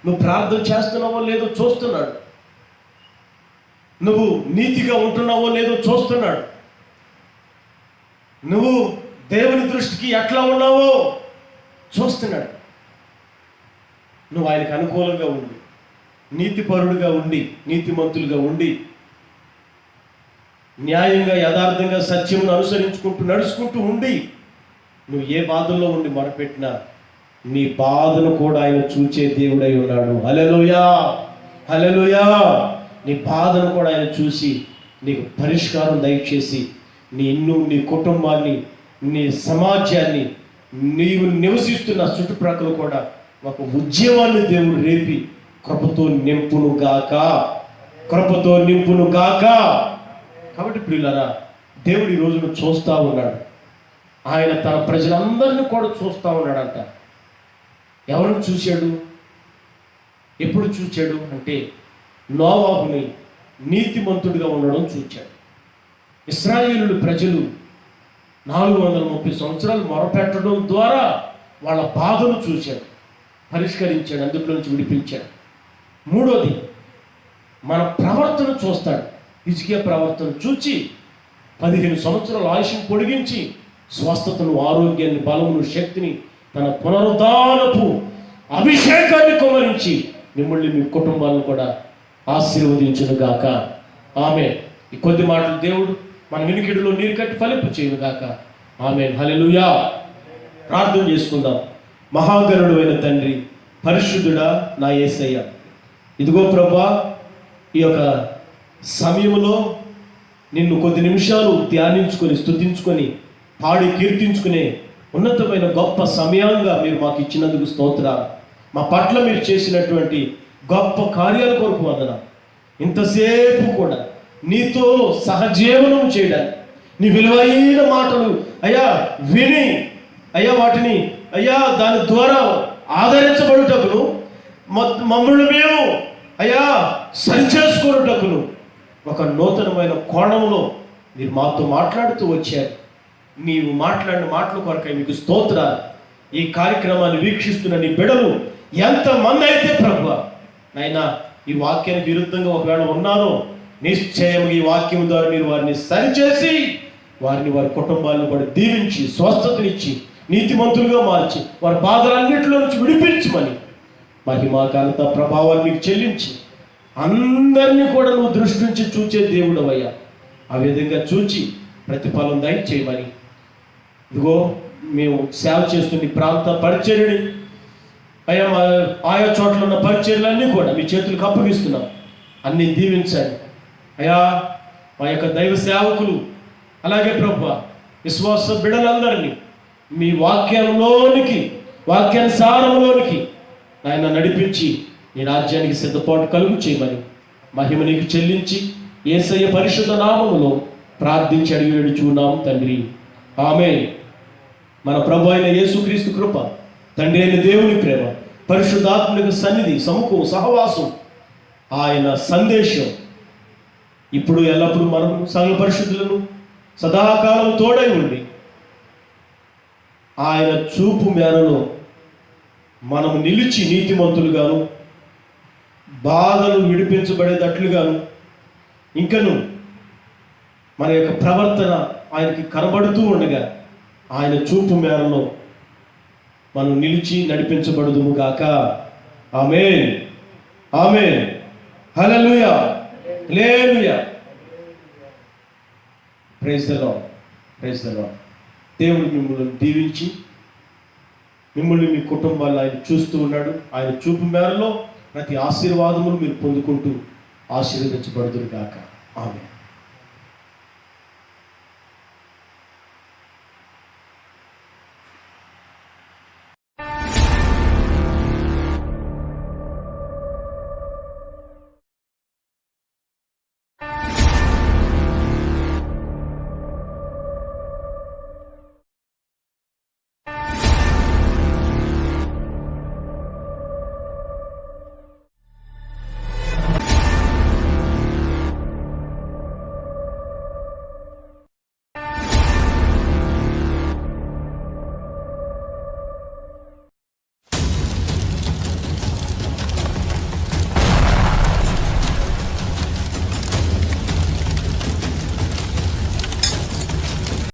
Speaker 1: నువ్వు ప్రార్థన చేస్తున్నావో లేదో చూస్తున్నాడు, నువ్వు నీతిగా ఉంటున్నావో లేదో చూస్తున్నాడు, నువ్వు దేవుని దృష్టికి ఎట్లా ఉన్నావో చూస్తున్నాడు. నువ్వు ఆయనకు అనుకూలంగా ఉండి, నీతిపరుడుగా ఉండి, నీతిమంతులుగా ఉండి, న్యాయంగా, యథార్థంగా, సత్యమును అనుసరించుకుంటూ నడుచుకుంటూ ఉండి, నువ్వు ఏ బాధల్లో ఉండి మొరపెట్టినా నీ బాధను కూడా ఆయన చూచే దేవుడై ఉన్నాడు. హల్లెలూయా, హల్లెలూయా. నీ బాధను కూడా ఆయన చూసి నీకు పరిష్కారం దయచేసి నీ కుటుంబాన్ని, నీ సమాజాన్ని, నీవు నివసిస్తున్న చుట్టుప్రక్కల కూడా ఒక ఉద్యమాన్ని దేవుడు రేపి కృపతో నింపును గాక, కృపతో నింపును గాక. కాబట్టి ప్రియులారా, దేవుడు ఈ రోజును చూస్తూ ఉన్నాడు. ఆయన తన ప్రజలందరినీ కూడా చూస్తూ ఉన్నాడంట. ఎవరిని చూశాడు? ఎప్పుడు చూశాడు అంటే నోవాహుని నీతిమంతుడిగా ఉండడం చూశాడు. ఇశ్రాయేలు ప్రజలు 430 సంవత్సరాలు మొరపెట్టడం ద్వారా వాళ్ళ బాధను చూశాడు, పరిష్కరించాడు, అందులో నుంచి విడిపించాడు. మూడోది, మన ప్రవర్తన చూస్తాడు. హిజ్కియా ప్రవర్తన చూచి 15 సంవత్సరాల ఆయుష్ను పొడిగించి స్వస్థతను, ఆరోగ్యాన్ని, బలమును, శక్తిని, తన పునరుద్ధానపు అభిషేకాన్ని కుమరించి మిమ్మల్ని, మీ కుటుంబాలను కూడా ఆశీర్వదించును గాక. ఆమె ఈ కొద్ది మాటలు దేవుడు మన వినికిడిలో నీరు కట్టి ఫలింపు చేయను గాక. ఆమె. హల్లెలూయా. ప్రార్థన చేసుకుందాం. మహాగణుడు అయిన తండ్రి, పరిశుద్ధుడా నా యేసయ్య, ఇదిగో ప్రభా, ఈ యొక్క సమయంలో నిన్ను కొద్ది నిమిషాలు ధ్యానించుకొని, స్తుతించుకొని, పాడి కీర్తించుకునే ఉన్నతమైన గొప్ప సమయంగా మీరు మాకు ఇచ్చినందుకు స్తోత్రాలు. మా పట్ల మీరు చేసినటువంటి గొప్ప కార్యాల కొరకు వందనాలు. ఇంతసేపు కూడా నీతో సహజీవనం చేయడానికి, నీ విలువైన మాటలు అయ్యా విని, అయ్యా వాటిని అయ్యా దాని ద్వారా ఆదరించబడుటకును, మమ్మల్ని మేము అయ్యా సరిచేసుకున్నటకును ఒక నూతనమైన కోణంలో మీరు మాతో మాట్లాడుతూ వచ్చారు. నీవు మాట్లాడిన మాటల కొరకై మీకు స్తోత్రాలు. ఈ కార్యక్రమాన్ని వీక్షిస్తున్న నీ బిడ్డలు ఎంతమంది అయితే ప్రభువా నాయనా ఈ వాక్యానికి విరుద్ధంగా ఒకవేళ ఉన్నారో, నిశ్చయంగా ఈ వాక్యం ద్వారా మీరు వారిని సరిచేసి వారిని, వారి కుటుంబాలను కూడా దీవించి, స్వస్థతనిచ్చి, నీతిమంతులుగా మార్చి, వారి బాధలన్నింటిలో నుంచి విడిపించమని మహిమాకాంత ప్రభావాన్ని మీకు చెల్లించి అందరినీ కూడా నువ్వు దృష్టి నుంచి చూచే దేవుడవయ్యా. ఆ విధంగా చూచి ప్రతిఫలం దయచేయమని, ఇదిగో మేము సేవ చేస్తున్న ఈ ప్రాంత పరిచర్యని అయ్యా, ఆయా చోట్ల ఉన్న పరిచర్యలన్నీ కూడా మీ చేతులకు అప్పగిస్తున్నాం. అన్నీ దీవించండి అయ్యా. మా యొక్క దైవ సేవకులు, అలాగే ప్రభువా విశ్వాస బిడ్డలందరినీ మీ వాక్యంలోనికి, వాక్యానుసారంలోనికి ఆయన నడిపించి నీ రాజ్యానికి సిద్ధపాటు కలుగు చేయమని మహిమ నీకు చెల్లించి యేసయ్య పరిశుద్ధ నామములో ప్రార్థించి అడిగి వేడుచున్నాం తండ్రి. ఆమేన్. మన ప్రభు అయిన యేసుక్రీస్తు కృప, తండ్రి అయిన దేవుని ప్రేమ, పరిశుద్ధాత్మక సన్నిధి, సముఖం, సహవాసం, ఆయన సందేశం ఇప్పుడు ఎల్లప్పుడూ మనం సకల పరిశుద్ధులను సదాకాలం తోడై ఉండి ఆయన చూపు మేరలో మనం నిలిచి నీతిమంతులుగాను, బాధలు విడిపించబడేటట్లుగాను, ఇంకను మన యొక్క ప్రవర్తన ఆయనకి కనబడుతూ ఉండగా ఆయన చూపు మేరలో మనం నిలిచి నడిపించబడుదుము గాక. Amen, amen. Hallelujah, hallelujah. Praise the lord, praise the lord. దేవుడు మిమ్మల్ని దీవించి మిమ్మల్ని, మీ కుటుంబాల్లో ఆయన చూస్తూ ఉన్నాడు. ఆయన చూపు మేరలో ప్రతి ఆశీర్వాదమును మీరు పొందుకుంటూ ఆశీర్వదించబడుదురు గాక. ఆమేన్.